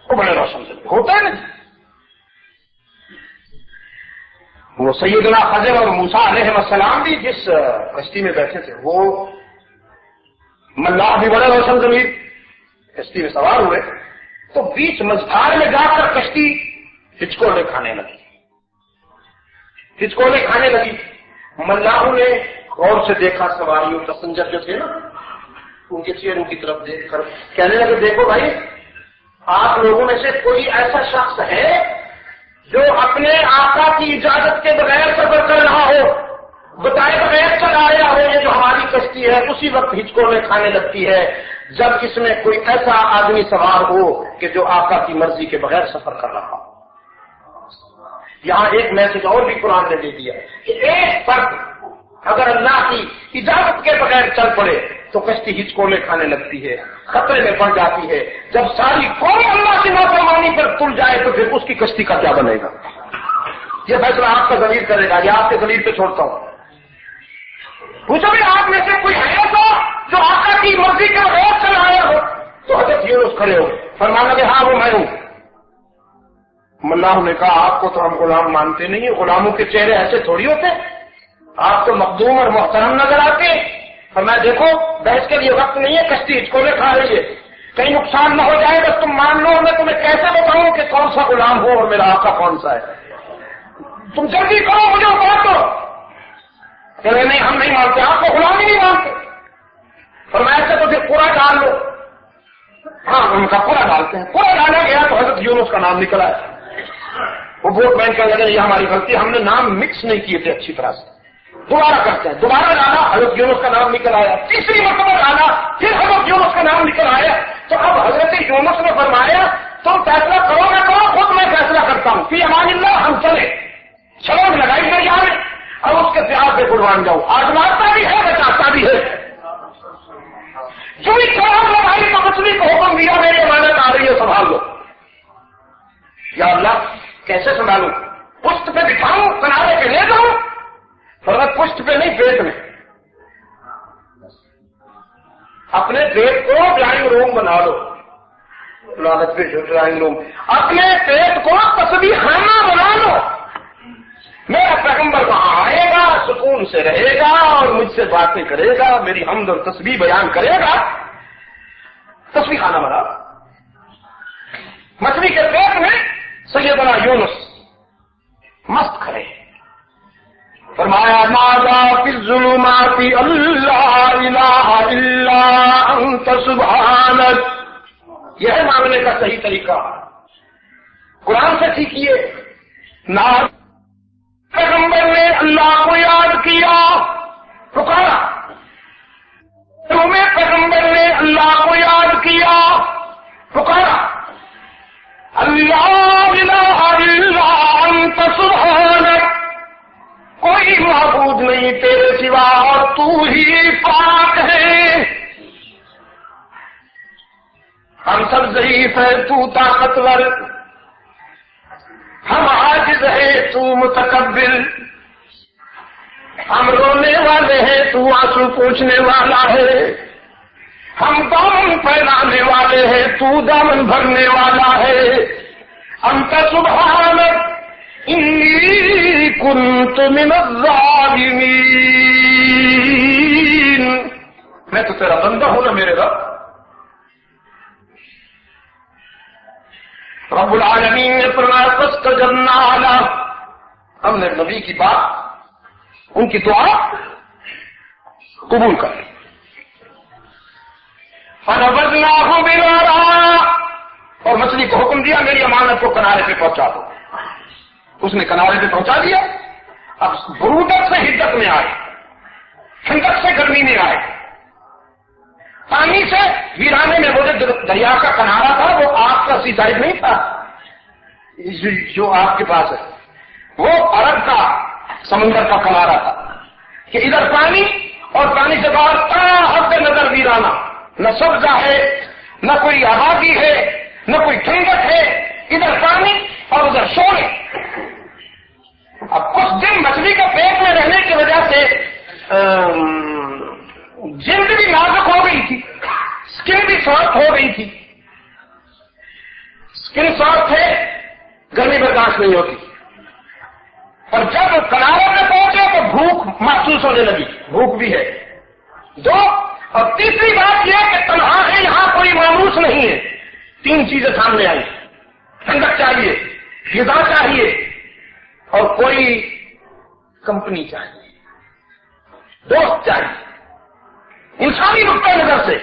وہ بڑے روشن زمین ہوتا ہے نا۔ وہ سیدنا خضر اور موسیٰ علیہ السلام بھی جس کشتی میں بیٹھے تھے، وہ ملاح بھی بڑے روشن زمین کشتی میں سوار ہوئے، تو بیچ مجھار میں جا کر کشتی ہچکولے کھانے لگی، ہچکولے کھانے لگی۔ ملاحوں نے غور سے دیکھا، سواریوں پیسنجر جو تھے نا، ان کے چہروں کی طرف دیکھ کر کہنے لگے دیکھو بھائی، آپ لوگوں میں سے کوئی ایسا شخص ہے جو اپنے آقا کی اجازت کے بغیر سفر کر رہا ہو، بتائے بغیر چلا آیا ہو، یہ جو ہماری کشتی ہے اسی وقت ہچکولے کھانے لگتی ہے جب اس میں کوئی ایسا آدمی سوار ہو کہ جو آقا کی مرضی کے بغیر سفر کر رہا ہو۔ یہاں ایک میسج اور بھی قرآن نے دے دیا کہ ایک فرد اگر اللہ کی اجازت کے بغیر چل پڑے تو کشتی ہچکولے کھانے لگتی ہے، خطرے میں پڑ جاتی ہے۔ جب ساری قوم اللہ کی نافرمانی پر تل جائے تو پھر اس کی کشتی کا کیا بنے گا؟ یہ فیصلہ آپ کا ضمیر کرے گا، یہ آپ کے ضمیر پہ چھوڑتا ہوں۔ پوچھو بھی آپ میں سے کوئی ہے تو جو آقا کی مرضی کے بغیر چل آیا ہو؟ تو حضرت یونس کھڑے ہو، فرمانے لگے ہاں وہ میں ہوں۔ ملاح نے کہا آپ کو تو ہم غلام مانتے نہیں ہیں، غلاموں کے چہرے ایسے تھوڑی ہوتے، آپ تو مخدوم اور محترم نظر آتے ہیں۔ فرمایا دیکھو بحث کے لیے وقت نہیں ہے، کشتی ہچکولے کھا رہی ہے، کہیں نقصان نہ ہو جائے بس تم مان لو، میں تمہیں کیسے بتاؤں کہ کون سا غلام ہو اور میرا آقا کون سا ہے، تم جلدی کرو مجھے بتا دو۔ کہ نہیں ہم نہیں مانتے، آپ کو غلام ہی نہیں مانتے۔ فرمایا سے تو پھر پورا ڈال لو۔ ہاں ان کا پورا ڈالتے ہیں، پورا ڈالا گیا تو حضرت یونس کا نام نکلا ہے۔ وہ ووٹ بینک کہنے لگے یہ ہماری غلطی، ہم نے نام مکس نہیں کیے تھے اچھی طرح سے، دوبارہ کرتے ہیں، دوبارہ ڈالا حضرت یونس کا نام نکل آیا، تیسری مرتبہ ڈالا پھر حضرت یونس کا نام نکل آیا۔ تو اب حضرت یونس نے فرمایا تم فیصلہ کرو گے کرو، خود میں فیصلہ کرتا ہوں، فی امان اللہ، ہم چلے چھلانگ لگائی دریا میں اور اس کے پیار پہ قربان جاؤ، آزماتا بھی ہے بچاتا بھی ہے۔ جو بھی چھلانگ لگائی تو مچھلی کو حکم دیا میری امانت آ رہی ہے سنبھال لو۔ یا اللہ کیسے سنبھالوں؟ پشت پہ بٹھاؤں، کنارے پہ لے جاؤں؟ فرمایا پشت پہ نہیں، پیٹ میں، اپنے پیٹ کو ڈرائنگ روم بنا لو، لعنت پہ ڈرائنگ روم، اپنے پیٹ کو تسبیح خانہ بنا لو، میرا پیغمبر وہاں آئے گا، سکون سے رہے گا اور مجھ سے باتیں کرے گا، میری حمد اور تسبیح بیان کرے گا، تسبیح خانہ بنا۔ مچھلی کے پیٹ میں سیدنا یونس مست کھڑے، فرمایا نادا فی الظلمات اللہ الہ الا انت سبحانک، یہ ہے مانگنے کا صحیح طریقہ، قرآن سے سیکھیے۔ پیغمبر نے اللہ کو یاد کیا، پکارا، تمہیں پیغمبر نے اللہ کو یاد کیا، پکارا، اللہ الہ الا انت سبحانک، کوئی معبود نہیں تیرے سوا اور تو ہی پاک ہے، ہم سب ضعیف ہیں تو طاقتور، ہم عاجز ہیں تو متکبر، ہم رونے والے ہیں تو آنسو پوچھنے والا ہے، ہم دامن پھیلانے والے ہیں تو دامن بھرنے والا ہے، انت سبحانک انی کنت من الظالمین، میں تو تیرا بندہ ہوں نا میرے رب۔ رب العالمین نے فرمایا فاستجبنا لہ، ہم نے نبی کی بات، ان کی دعا قبول کر لی۔ فنبذناہ بالعراء، اور مچھلی کو حکم دیا میری امانت کو کنارے پہ پہنچا دو، اس نے کنارے پہ پہنچا دیا۔ اب برودت سے حدت میں آئے، ٹھنڈک سے گرمی میں آئے، پانی سے ویرانے میں، وہ جو دریا کا کنارا تھا وہ آپ کا سی سائڈ نہیں تھا جو آپ کے پاس ہے، وہ عرب کا سمندر کا کنارا تھا کہ ادھر پانی اور پانی سے باہر حد نظر ویرانہ، نہ سبزہ ہے نہ کوئی آبادی ہے نہ کوئی ٹھنڈک ہے، ادھر پانی اور ادھر سونے۔ اب کچھ دن مچھلی کے پیٹ میں رہنے کی وجہ سے جلد بھی نازک ہو گئی تھی، اسکن بھی سافٹ ہو گئی تھی، اسکن سافٹ ہے، گرمی برداشت نہیں ہوتی، اور جب کنارے پہ پہنچے تو بھوک محسوس ہونے لگی، بھوک بھی ہے۔ دو، اور تیسری بات یہ کہ تنہا ہے، یہاں کوئی مانوس نہیں ہے، تین چیزیں سامنے آئی، ٹھنڈک چاہیے، غذا چاہیے اور کوئی کمپنی چاہیے، دوست چاہیے، انسانی نقطۂ نظر سے۔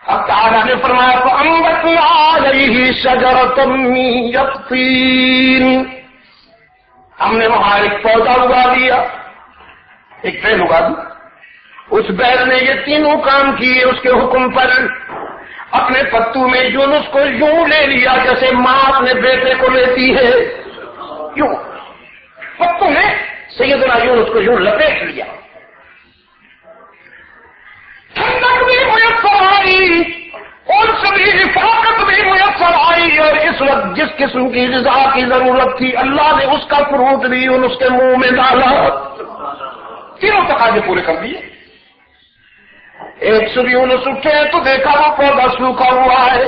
اب تعالیٰ نے فرمایا فَأَنبَتْنَا عَلَيْهِ شَجَرَةً مِّن يَقْطِينٍ، ہم نے وہاں ایک پودا اگا دیا، ایک بیل اگا دی، اس بیل نے یہ تینوں کام کیے اس کے حکم پر۔ اپنے پتو میں یونس کو یوں لے لیا جیسے ماں اپنے بیٹے کو لیتی ہے، یوں پتو میں سیدنا یونس کو یوں لپیٹ لیا، ٹھنڈک بھی میسر آئی اور سبھی رفاقت بھی میسر آئی، اور اس وقت جس قسم کی غذا کی ضرورت تھی اللہ نے اس کا فروٹ بھی یونس کے منہ میں ڈالا، تینوں تقاضے پورے کر دیے۔ ایک صبح یونس اٹھے تو دیکھا وہ پودا سوکھا ہوا ہے،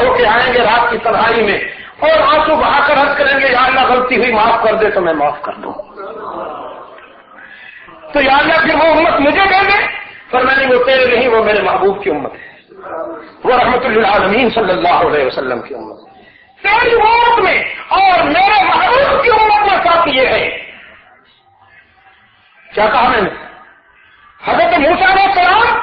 ہو کے آئیں گے رات کی تنہائی میں اور آنسو بہا کر عرض کریں گے یا اللہ غلطی ہوئی معاف کر دے تو میں معاف کر دوں. تو یا اللہ پھر وہ امت مجھے دے دے. فرمایا وہ تیرے نہیں، وہ میرے محبوب کی امت ہے، وہ رحمت للعالمین صلی اللہ علیہ وسلم کی امت ہے. تیری امت میں اور میرے محبوب کی امت میں فرق یہ ہے. کیا کہا میں نے؟ حضرت موسیٰ علیہ السلام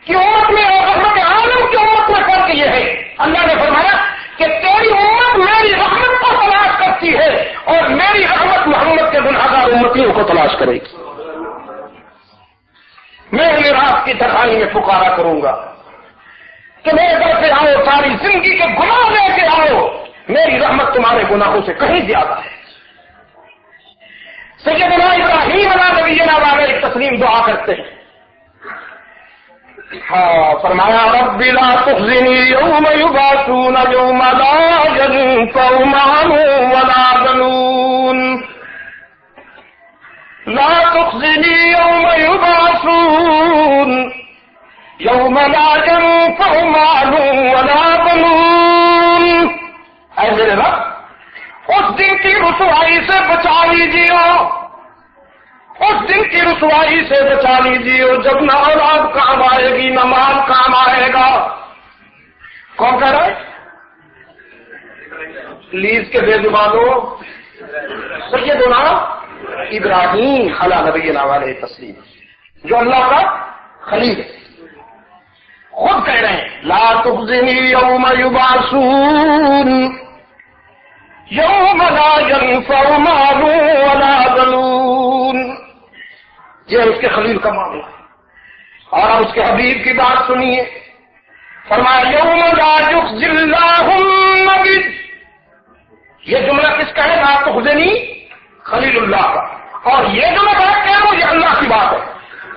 کی امت میں اور رحمت عالم کی امت میں فرق یہ ہے. اللہ نے فرمایا کہ تیری امت میری رحمت کو تلاش کرتی ہے اور میری رحمت محمد کے گناہگار امتیوں کو تلاش کرے گی. میں رات کی تنہائی میں پکارا کروں گا کہ میرے گھر سے آؤ، ساری زندگی کے گناہ لے کے آؤ، میری رحمت تمہارے گناہوں سے کہیں زیادہ ہے. سیدنا ابراہیم علیہ نبینا علیہ تسلیم دعا کرتے ہیں. فرمایا رب لا تخزنی یوم یبعثون یوم لا ینفع مال ولا بنون. لا تخزنی یوم یبعثون یوم لا ینفع مال ولا بنون. اے میرے رب اس دن کی رسوائی سے بچا لیجیے، اس دن کی رسوائی سے بچا لیجیے جب نہ اولاد کام آئے گی نہ مال کام آئے گا. کون کہہ رہا ہے؟ پلیز کے بے زبانوں سیدنا ابراہیم علیہ نبینا علیہ تسلیم جو اللہ کا خلیل ہے، خود کہہ رہے ہیں لا تخزنی یوم یبعثون یوم لا ینفع مال ولا بنون. یہ اس کے خلیل کا معاملہ ہے. اور اب اس کے حبیب کی بات سنیے. فرمایا یوم لا یخزی اللہ النبی. یہ جملہ کس کا ہے؟ لا تخزنی خلیل اللہ کا. اور یہ جو میں بات کہہ رہا ہوں یہ اللہ کی بات ہے.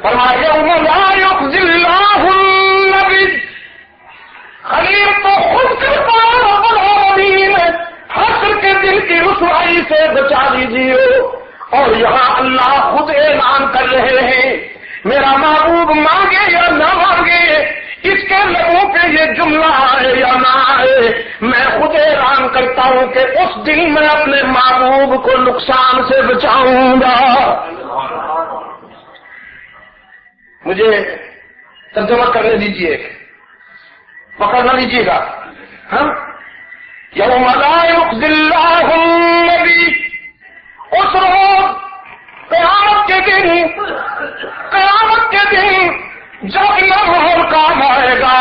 فرمایا یوم لا یخزی اللہ النبی. خلیل تو خود کرتا ہے رب العالمین. حشر کے دن کی رسوائی سے بچا لیجیے. اور یہاں اللہ خود اعلان کر رہے ہیں میرا محبوب مانگے یا نہ مانگے، اس کے لبوں پہ یہ جملہ آئے یا نہ آئے، میں خود اعلان کرتا ہوں کہ اس دن میں اپنے محبوب کو نقصان سے بچاؤں گا. مجھے ترجمہ کرنے دیجیے، پکڑ نہ لیجیے گا. ہاں یوم لا یخزی اللہ النبی. اس روز قیامت کے دن جب نہ مال کام آئے گا،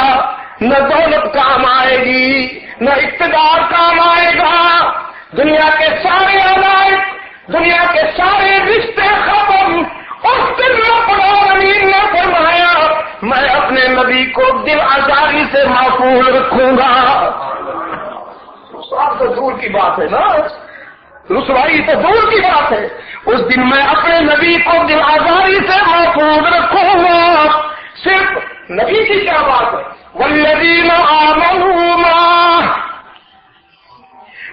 نہ دولت کام آئے گی، نہ اقتدار کام آئے گا. دنیا کے سارے علائق، دنیا کے سارے رشتے ختم. اس دن رب العالمین نے فرمایا میں اپنے نبی کو دل آزاری سے محفوظ رکھوں گا. آپ تو دور کی بات ہے نا، رسوائی تو دور کی بات ہے. اس دن میں اپنے نبی کو دل آزاری سے محفوظ رکھوں گا. صرف نبی کی کیا بات ہے؟ والذین آمنوا معہ.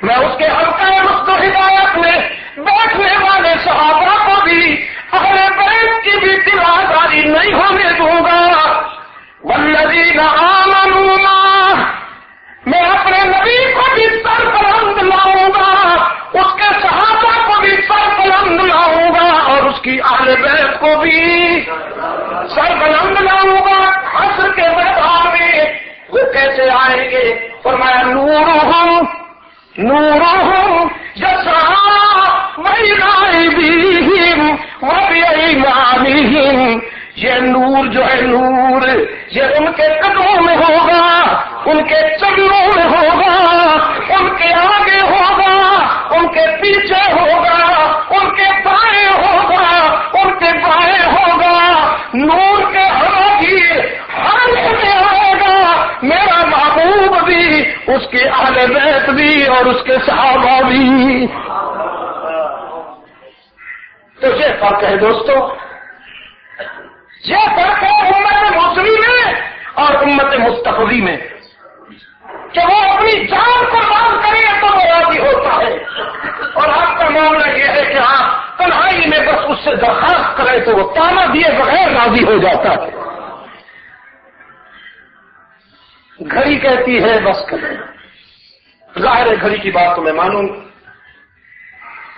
میں اس کے حلقہ رشد و ہدایت میں بیٹھنے والے صحابہ کو بھی اہل بیت کی بھی دل آزاری نہیں ہونے دوں گا. والذین آمنوا معہ. میں اپنے نبی کو بھی سربلند لاؤں گا، اس کے صحابہ کو بھی سربلند لاؤں گا اور اس کی اہل بیت کو بھی سربلند لاؤں گا. حشر کے میدان میں وہ کیسے آئیں گے؟ فرمایا نورہم یسعی بین ایدیہم وبایمانہم. یہ نور جو ہے نور یہ ان کے قدموں میں ہوگا، ان کے چلوں میں ہوگا، ان کے آگے ہوگا، ان کے پیچھے ہوگا، ان کے بائیں ہوگا، ان کے بائیں ہوگا. نور کے حراگیر ہر میں آئے گا. میرا محبوب بھی، اس کے اہل بیت بھی اور اس کے صحابہ بھی. تو یہ فرق ہے دوستو، یہ فرق ہے امت مسلم میں اور امت مستقبی میں کہ وہ اپنی جان قربان کرے تو وہ راضی ہوتا ہے. اور آپ کا معاملہ یہ ہے کہ آپ تنہائی میں بس اس سے درخواست کریں تو وہ تانا دیے بغیر راضی ہو جاتا ہے. گھڑی کہتی ہے بس کریں، ظاہر ہے گھڑی کی بات تو میں مانوں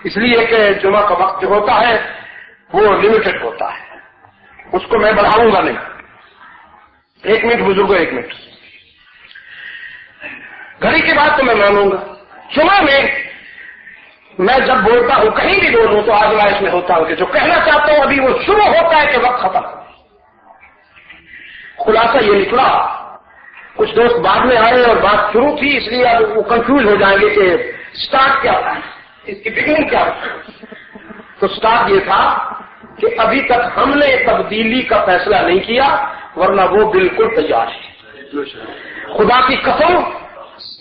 اس لیے کہ جمعہ کا وقت جو ہوتا ہے وہ لمیٹڈ ہوتا ہے، اس کو میں بڑھاؤں گا نہیں. 1 منٹ بزرگوں، 1 منٹ. گھڑی کی بات تو میں مانوں گا. جمعہ میں جب بولتا ہوں، کہیں بھی بولوں تو آزمائش میں ہوتا ہوں کہ جو کہنا چاہتا ہوں ابھی وہ شروع ہوتا ہے کہ وقت ختم. خلاصہ یہ نکلا، کچھ دوست بعد میں آئے اور بات شروع تھی اس لیے اب وہ کنفیوز ہو جائیں گے کہ سٹارٹ کیا تھا، اس کی بگننگ کیا تھا. تو سٹارٹ یہ تھا کہ ابھی تک ہم نے تبدیلی کا فیصلہ نہیں کیا، ورنہ وہ بالکل تیار ہے. خدا کی قسم،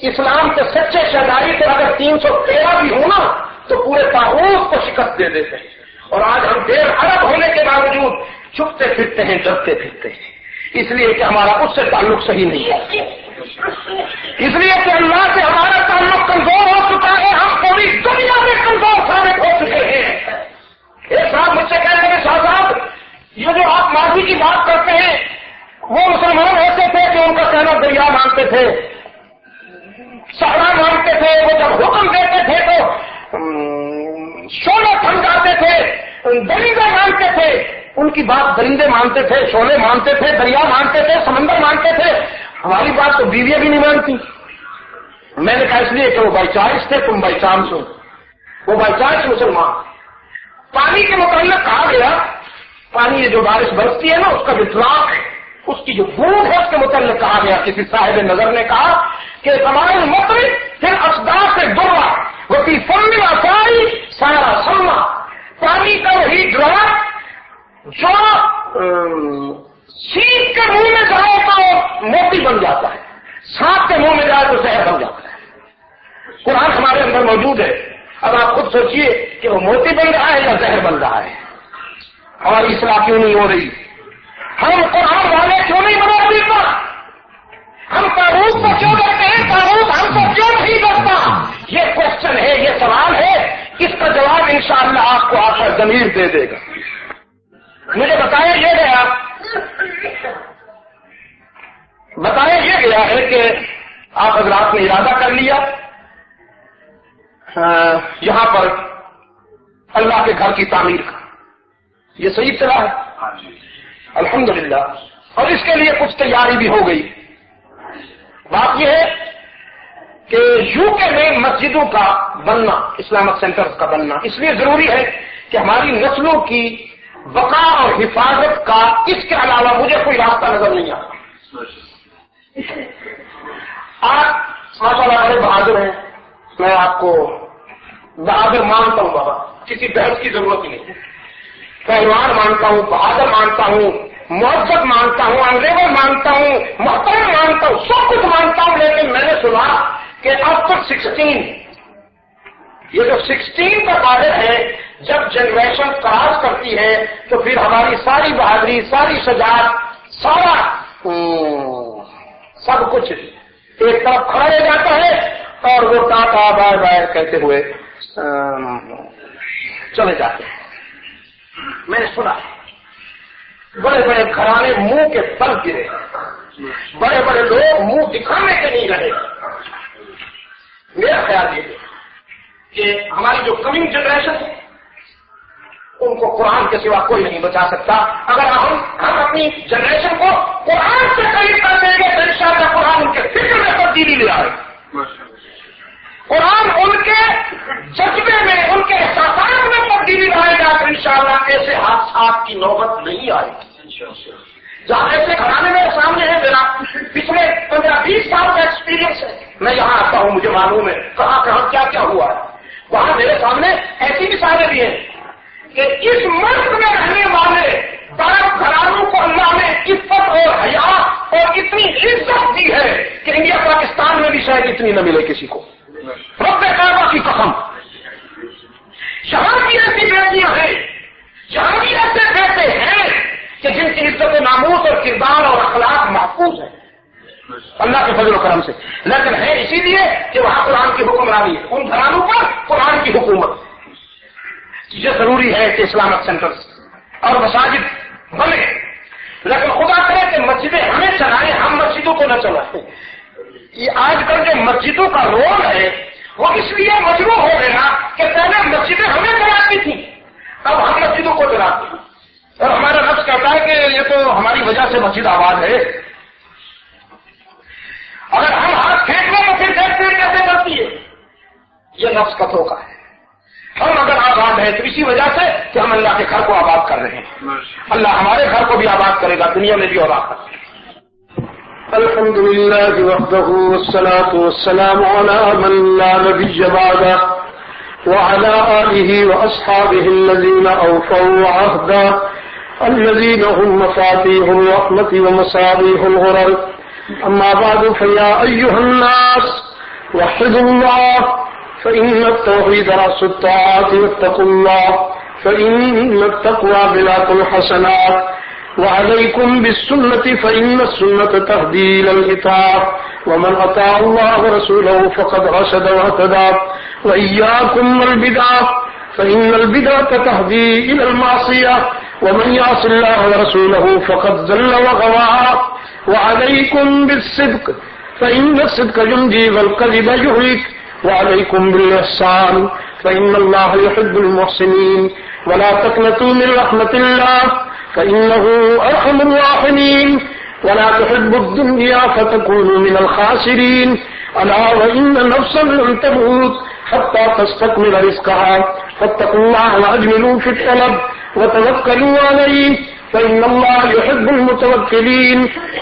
اسلام کے سچے شہدائی سے اگر 313 بھی ہونا تو پورے طاغوت کو شکست دے دیتے ہیں. اور آج ہم 1.5 ارب ہونے کے باوجود چھپتے پھرتے ہیں، ڈرتے پھرتے ہیں، اس لیے کہ ہمارا اس سے تعلق صحیح نہیں ہے، اس لیے کہ اللہ سے ہمارا تعلق کمزور ہو چکا ہے. ہم پوری دنیا میں کمزور ثابت ہو چکے ہیں. ایک صاحب مجھ سے کہہ رہے ہیں، شاہ صاحب یہ جو آپ ماضی کی بات کرتے ہیں، وہ مسلمان ایسے تھے کہ ان کا کہنا دریا مانتے تھے، صحرا مانتے تھے، وہ جب حکم دیتے تھے تو شعلے تھم جاتے تھے، درندے مانتے تھے. ان کی بات درندے مانتے تھے، شعلے مانتے تھے، دریا مانتے تھے، سمندر مانتے تھے. ہماری بات تو بیویاں بھی نہیں مانتی. میں نے کہا اس لیے کہ وہ بائی چانس تھے، تم بائی چانس ہو. وہ بائی چانس مسلمان. پانی کے متعلق کہا گیا، پانی یہ جو بارش برستی ہے نا اس کا اطلاق ہے، اس کی جو بوند ہے اس کے متعلق کہا گیا. کسی صاحب نظر نے کہا کہ ہمارے مطلب پھر اسداف سے درا وہ کی فن آسائی سارا سلما. پانی کا وہی ڈراپ جو سینپ کے منہ میں جائے تو موتی بن جاتا ہے، سانپ کے منہ میں جائے تو زہر بن جاتا ہے. قرآن ہمارے اندر موجود ہے. اب آپ خود سوچئے کہ وہ موتی بن رہا ہے یا زہر بن رہا ہے. ہماری اصلاح کیوں نہیں ہو رہی؟ ہم قرآن والے کیوں نہیں بنے ابھی تک؟ ہم تاروت کو کیوں کرتے ہیں؟ تاروت ہم کو کیوں نہیں کرتا؟ یہ کوشچن ہے، یہ سوال ہے. اس کا جواب انشاءاللہ آپ کو آپ کا ضمیر دے دے گا. مجھے بتایا یہ گیا ہے کہ آپ حضرات نے ارادہ کر لیا یہاں پر اللہ کے گھر کی تعمیر کا. یہ صحیح چلا ہے الحمدللہ، اور اس کے لیے کچھ تیاری بھی ہو گئی. بات یہ ہے کہ یو کے میں مسجدوں کا بننا، اسلامک سینٹر کا بننا اس لیے ضروری ہے کہ ہماری نسلوں کی بقا اور حفاظت کا اس کے علاوہ مجھے کوئی راستہ نظر نہیں آتا. آپ ماشاء اللہ بڑے بہادر ہیں، میں آپ کو بہادر مانتا ہوں. بابا کسی بحث کی ضرورت ہی نہیں. پہلوان مانتا ہوں، بہادر مانتا ہوں، معزز مانتا ہوں، انگریزر مانتا ہوں، محترم مانتا ہوں، سب کچھ مانتا ہوں. لیکن میں نے سنا کہ اب تک 16 یہ جو 16 کا قادر ہے، جب جنریشن کراس کرتی ہے تو پھر ہماری ساری بہادری، ساری شجاعت، سارا سب کچھ ایک طرف کھڑا ہو جاتا ہے اور وہ ٹاٹا بائے بائے کہتے ہوئے چلے جاتے ہیں. میں نے سنا بڑے بڑے گھرانے منہ کے بل گرے، بڑے بڑے لوگ منہ دکھانے کے نہیں رہے. میرا خیال یہ کہ ہماری جو کمنگ جنریشن ہے ان کو قرآن کے سوا کوئی نہیں بچا سکتا. اگر ہم اپنی جنریشن کو قرآن سے قریب کر دیں گے تو انشاءاللہ قرآن ان کے فکر میں تبدیلی لے آئے. قرآن ان کے جذبے میں، ان کے احساسات میں تبدیلی لائے گا تو انشاءاللہ ایسے حادثات کی نوبت نہیں آئے گی. جہاں ایسے گھرانے میرے سامنے ہے، میرا پچھلے 15-20 سال کا ایکسپیرینس ہے. میں یہاں آتا ہوں، مجھے معلوم ہے کہاں کہاں کیا کیا ہوا ہے. وہاں میرے سامنے ایسی مثالیں بھی ہیں کہ اس ملک میں رہنے والے بڑے گھرانوں کو اللہ نے عزت اور حیا اور اتنی عزت دی ہے کہ انڈیا پاکستان میں بھی شاید اتنی نہ ملے کسی کو. رب کعبہ کی قسم، یہاں بھی ایسی بیٹیاں ہیں، یہاں بھی ایسے بیٹے ہیں کہ جن کی عزت و ناموس اور کردار اور اخلاق محفوظ ہے اللہ کے فضل و کرم سے. لیکن ہے اسی لیے کہ وہاں قرآن کی حکمرانی ہے، ان گھرانوں پر قرآن کی حکومت. یہ ضروری ہے کہ اسلامک سینٹرز اور مساجد بنے، لیکن خدا کرے کہ مسجدیں ہمیں چلائیں، ہم مسجدوں کو نہ چلائیں. یہ آج کل جو مسجدوں کا رول ہے وہ اس لیے مجروح ہو گیا کہ پہلے مسجدیں ہمیں چلاتی تھیں، اب ہم مسجدوں کو چلاتے ہیں، اور ہمارا نفس کہتا ہے کہ یہ تو ہماری وجہ سے مسجد آباد ہے۔ اگر ہم ہاتھ پھینک لیں تو پھر دیکھتے کیسے چلتی ہے؟ یہ نفس کا دھوکہ ہے۔ ہم اگر آباد ہیں تو اسی وجہ سے کہ ہم اللہ کے گھر کو آباد کر رہے ہیں۔ اللہ ہمارے گھر کو بھی آباد کرے گا، دنیا میں بھی اور آخرت میں۔ الحمد لله وحده والصلاة والسلام على من لا نبي بعده وعلى آله وأصحابه الذين أوفوا عهدا الذين هم مفاتيح الرحمة ومصابيح الغرر. أما بعد فيا أيها الناس وحدوا الله فإن التوحيد رأس الطاعات واتقوا الله فإن التقوى بلاط الحسنات وعليكم بالسنة فإن السنة تهدي إلى الإطاعة ومن أطاع الله ورسوله فقد رشد واهتدى وإياكم والبدعة فإن البدعة تهدي إلى المعصية ومن يعص الله ورسوله فقد ضل وغوى وعليكم بالصدق فإن الصدق ينجي والكذب يهلك وعليكم بالإحسان فإن الله يحب المحسنين ولا تقنطوا من رحمة الله فإنه أرحم الراحمين ولا تحبوا الدنيا فتكونوا من الخاسرين ألا وإن نفسا لن تموت حتى تستكمل رزقها فاتقوا الله وأجملوا في الطلب وتوكلوا عليه فإن الله يحب المتوكلين.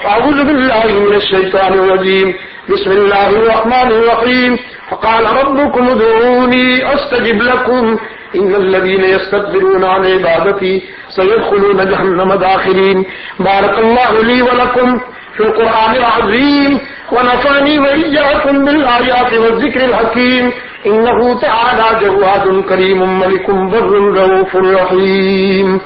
أعوذ بالله من الشيطان الرجيم. بسم الله الرحمن الرحيم. فقال ربكم ادعوني أستجب لكم إن الذين يستكبرون عن عبادتي سيدخلون جهنم داخرين. بارك الله لي ولكم في القرآن العظيم ونفعني وإياكم بالآيات والذكر الحكيم إنه تعالى جواد كريم ملك بر رؤوف رحيم.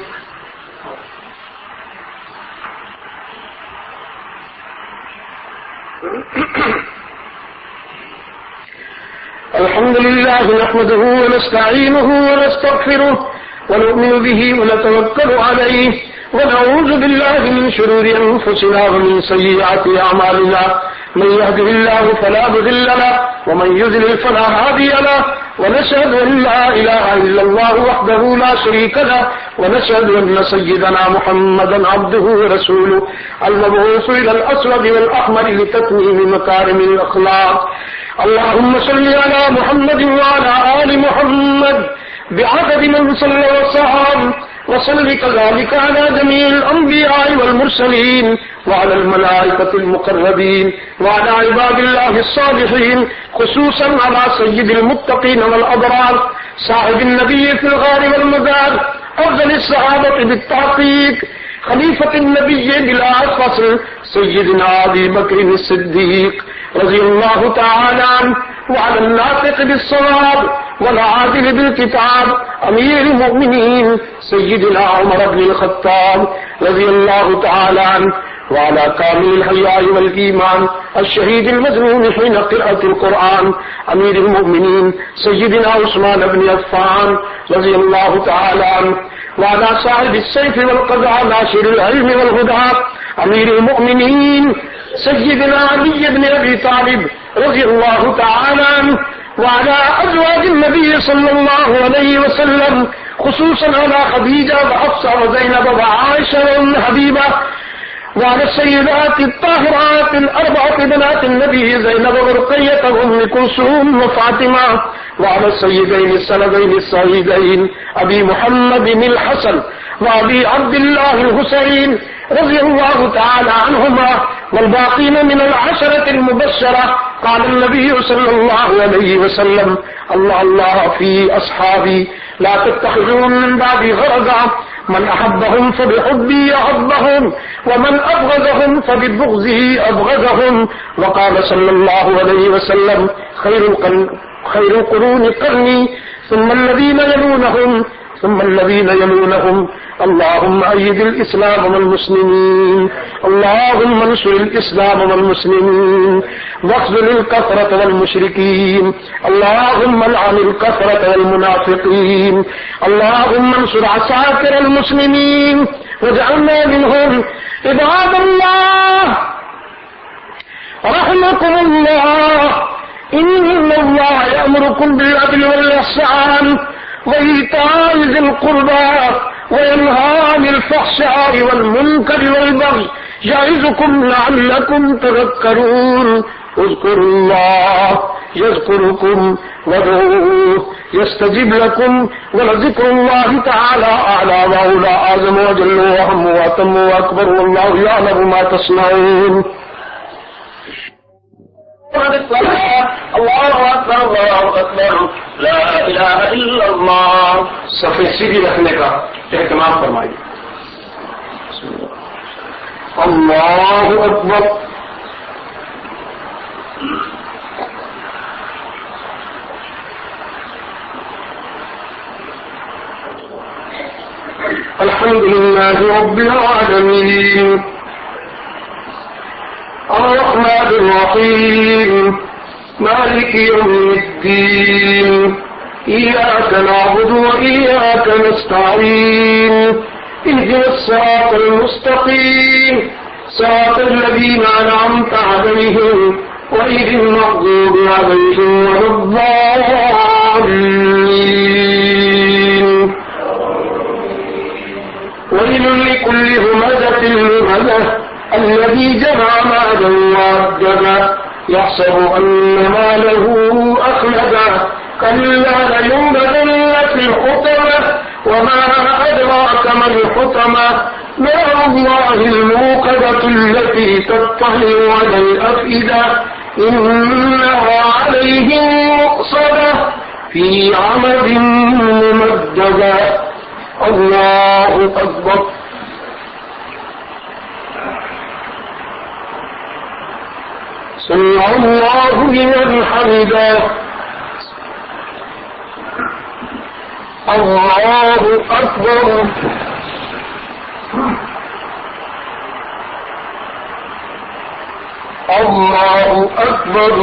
الحمد لله نحمده ونستعينه ونستغفره ونؤمن به ونتوكل عليه ونعوذ بالله من شرور أنفسنا ومن سيئات أعمالنا من يهده الله فلا مضل له ومن يضلل فلا هادي له ونشهد أن لا إله إلا الله وحده لا شريك له ونشهد أن سيدنا محمدا عبده ورسوله المبعوث إلى الأسود والأحمر لتتميم مكارم الأخلاق. اللهم صل على محمد وعلى آل محمد بعدد من صلى وصام وصل كذلك على جميع الأنبياء والمرسلين وعلى الملائكة المقربين وعلى عباد الله الصالحين خصوصا على سيد المتقين والأبرار صاحب النبي في الغار والمدار أفضل الصحابة بالتحقيق خليفة النبي بلا فصل سيدنا أبي بكر الصديق رضي الله تعالى عنه وعلى الناطق بالصواب والعادل بالكتاب أمير المؤمنين سيدنا عمر بن الخطاب رضي الله تعالى عنه وعلى كامل الحياء والإيمان الشهيد المظلوم حين قراءة القرآن أمير المؤمنين سيدنا عثمان بن عفان رضي الله تعالى عنه وعلى صاحب السيف والقضاء ناشر العلم والهدى أمير المؤمنين سيدنا علي بن أبي طالب رضي الله تعالى عنه وعلى أزواج النبي صلى الله عليه وسلم خصوصا على خديجة وحفصة وزينب وعائشة وأم حبيبة وعلى السيدات الطاهرات الأربعة بنات النبي زينب ورقية وأم كلثوم وفاطمة وعلى السيدين السندين السعيدين أبي محمد الحسن وأبي عبد الله الحسين رضي الله تعالى عنهما والباقين من العشرة المبشرة. قال النبي صلى الله عليه وسلم الله في أصحابي لا تتخذون من بعدي غرضا من أحبهم فبحبي أحبهم ومن أبغضهم فببغضه أبغضهم. وقال صلى الله عليه وسلم خير القرون قرني ثم الذين يلونهم ثم الذين يلونهم. اللهم أيد الإسلام والمسلمين اللهم انصر الإسلام والمسلمين واخذل الكفرة والمشركين اللهم العن الكفرة والمنافقين اللهم انصر عساكر المسلمين واجعلنا منهم. عباد الله رحمكم الله إن الله يأمركم بالعدل والإحسان وإيتاء ذي القربى وينهى عن الفحشاء والمنكر والبغي يعظكم لعلكم تذكرون اذكروا الله يذكركم وادعوه يستجب لكم ولذكر الله تعالى أعلى وأولى أعظم وأجل وأهم وأتم وأكبر والله يعلم ما تصنعون. اللہ اکبر اللہ اکبر لا الہ الا اللہ. صفحے سیدھی رکھنے کا اہتمام فرمائیے. اللہ اکبر. الحمد لله رب العالمين الرحمن الرحيم مالك يوم الدين إياك نعبد وإياك نستعين اهدنا الصراط المستقيم صراط الذين أنعمت عليهم غير المغضوب عليهم ولا الضالين. ويل لكل همزة لمزة الذي جمع مالا وعدده يحسب أن ماله أخلده كلا لينبذن في الحطمة وما أدراك ما الحطمة نار الله الموقدة التي تطلع على الأفئدة إنها عليهم مؤصدة في عمد ممددة. الله أكبر. سمع الله لمن حمده. الله أكبر. الله أكبر.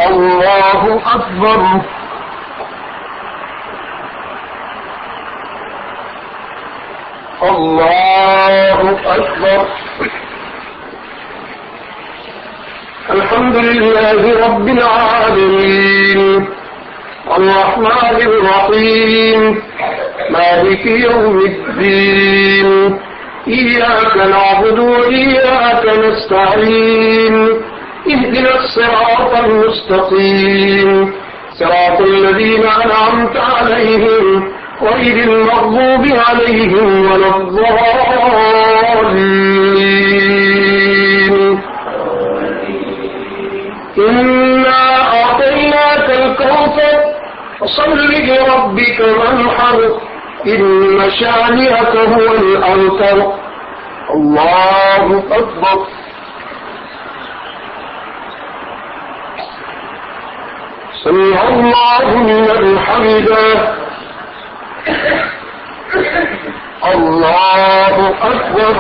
الله أكبر. الله أكبر. الحمد لله رب العالمين الرحمن الرحيم مالك يوم الدين إياك نعبد وإياك نستعين اهدنا الصراط المستقيم صراط الذين أنعمت عليهم غير المغضوب عليهم ولا الضالين. إنا أعطيناك الكوثر فصل لربك وانحر إن شانئك هو الأبتر. الله أكبر. سمع الله لمن حمده. الله أكبر.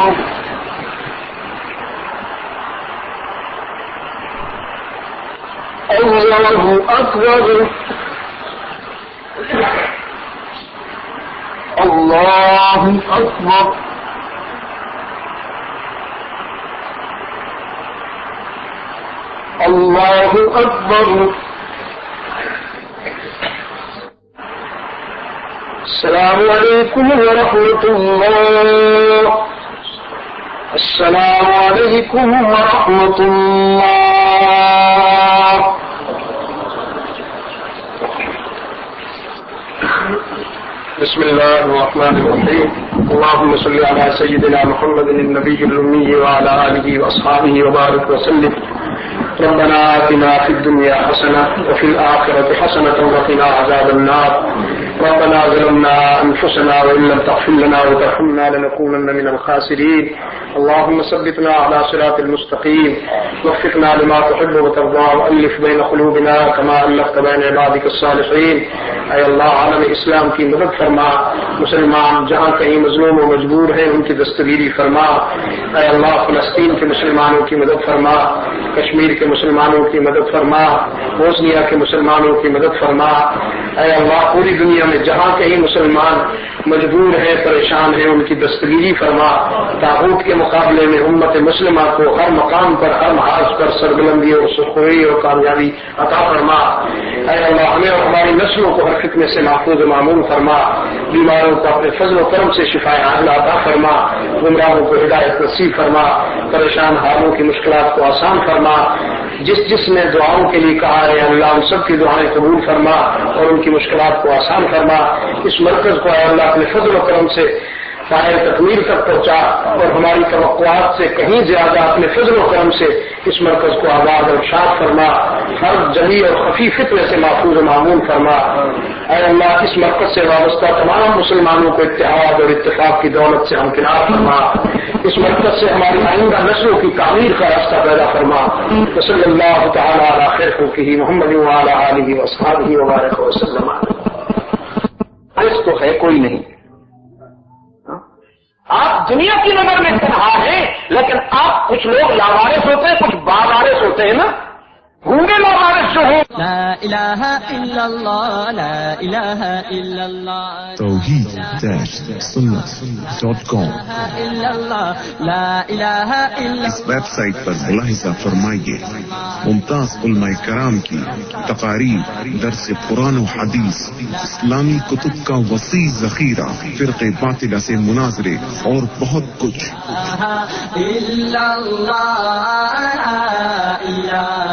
الله أكبر. الله أكبر. الله أكبر. السلام عليكم ورحمة الله. السلام عليكم ورحمة الله. بسم الله الرحمن الرحيم. اللهم صل على سيدنا محمد النبي الأمي وعلى آله وأصحابه وبارك وسلم. ربنا آتنا في الدنيا حسنة وفي الآخرة حسنة وقنا عذاب النار. ربنا ظلمنا أنفسنا وإن لم تغفر لنا وترحمنا لنكونن من الخاسرين. اللهم ثبتنا على صراط المستقيم وفقنا لما تحب وترضى وألف بين قلوبنا كما ألفت بين عبادك الصالحين. اے اللہ عالم اسلام کی مدد فرما. مسلمان جہاں کہیں مظلوم و مجبور ہیں ان کی دستگیری فرما. اے اللہ فلسطین کے مسلمانوں کی مدد فرما. کشمیر کے مسلمانوں کی مدد فرما، بوسنیا کے مسلمانوں کی مدد فرما۔ اے اللہ پوری دنیا میں جہاں کہیں مسلمان مجبور ہیں، پریشان ہیں، ان کی دستگیری فرما۔ طاغوت کے مقابلے میں امت مسلمہ کو ہر مقام پر، ہر محاذ پر سربلندی اور سرخوئی اور کامیابی عطا فرما۔ اے اللہ ہمیں اور ہماری نسلوں کو ہر فتنے سے محفوظ و معمون فرما، بیماروں کو اپنے فضل و کرم سے شفا عاجلہ عطا فرما، گمراہوں کو ہدایت نصیب فرما، پریشان حالوں کی مشکلات کو آسان فرما۔ جس نے دعاؤں کے لیے کہا ہے اللہ ان سب کی دعائیں قبول فرما اور ان کی مشکلات کو آسان فرما۔ اس مرکز کو اے اللہ اپنے فضل و کرم سے فائر تکمیل تک پہنچا اور ہماری توقعات سے کہیں زیادہ اپنے فضل و کرم سے اس مرکز کو آباد اور شاد فرما، ہر جلی اور خفی فتنے سے محفوظ و معمون فرما۔ اے اللہ اس مرکز سے وابستہ تمام مسلمانوں کو اتحاد اور اتفاق کی دولت سے ہمکنار فرما، اس مرکز سے ہماری آئندہ نسلوں کی تعمیر کا راستہ پیدا فرما۔ صلی اللہ تعالی علی خیر خلقہ محمد وعلی آلہ واصحابہ وبارک وسلم۔ اس تو ہے کوئی نہیں، آپ دنیا کی نظر میں تنہا ہیں، لیکن آپ کچھ لوگ لاوارث ہوتے ہیں، کچھ باوارث ہوتے ہیں نا، گونگے لاوارث جو ہیں۔ لا الہ الا اللہ، لا الہ الا اللہ، توحید-سنت.com الا اللہ، لا الہ الا اس ویب سائٹ پر ملاحظہ فرمائیے ممتاز علماء کرام کی تقاریر، درس قرآن و حدیث، اسلامی کتب کا وسیع ذخیرہ، فرقے باطلہ سے مناظرے اور بہت کچھ۔ الا اللہ، لا الہ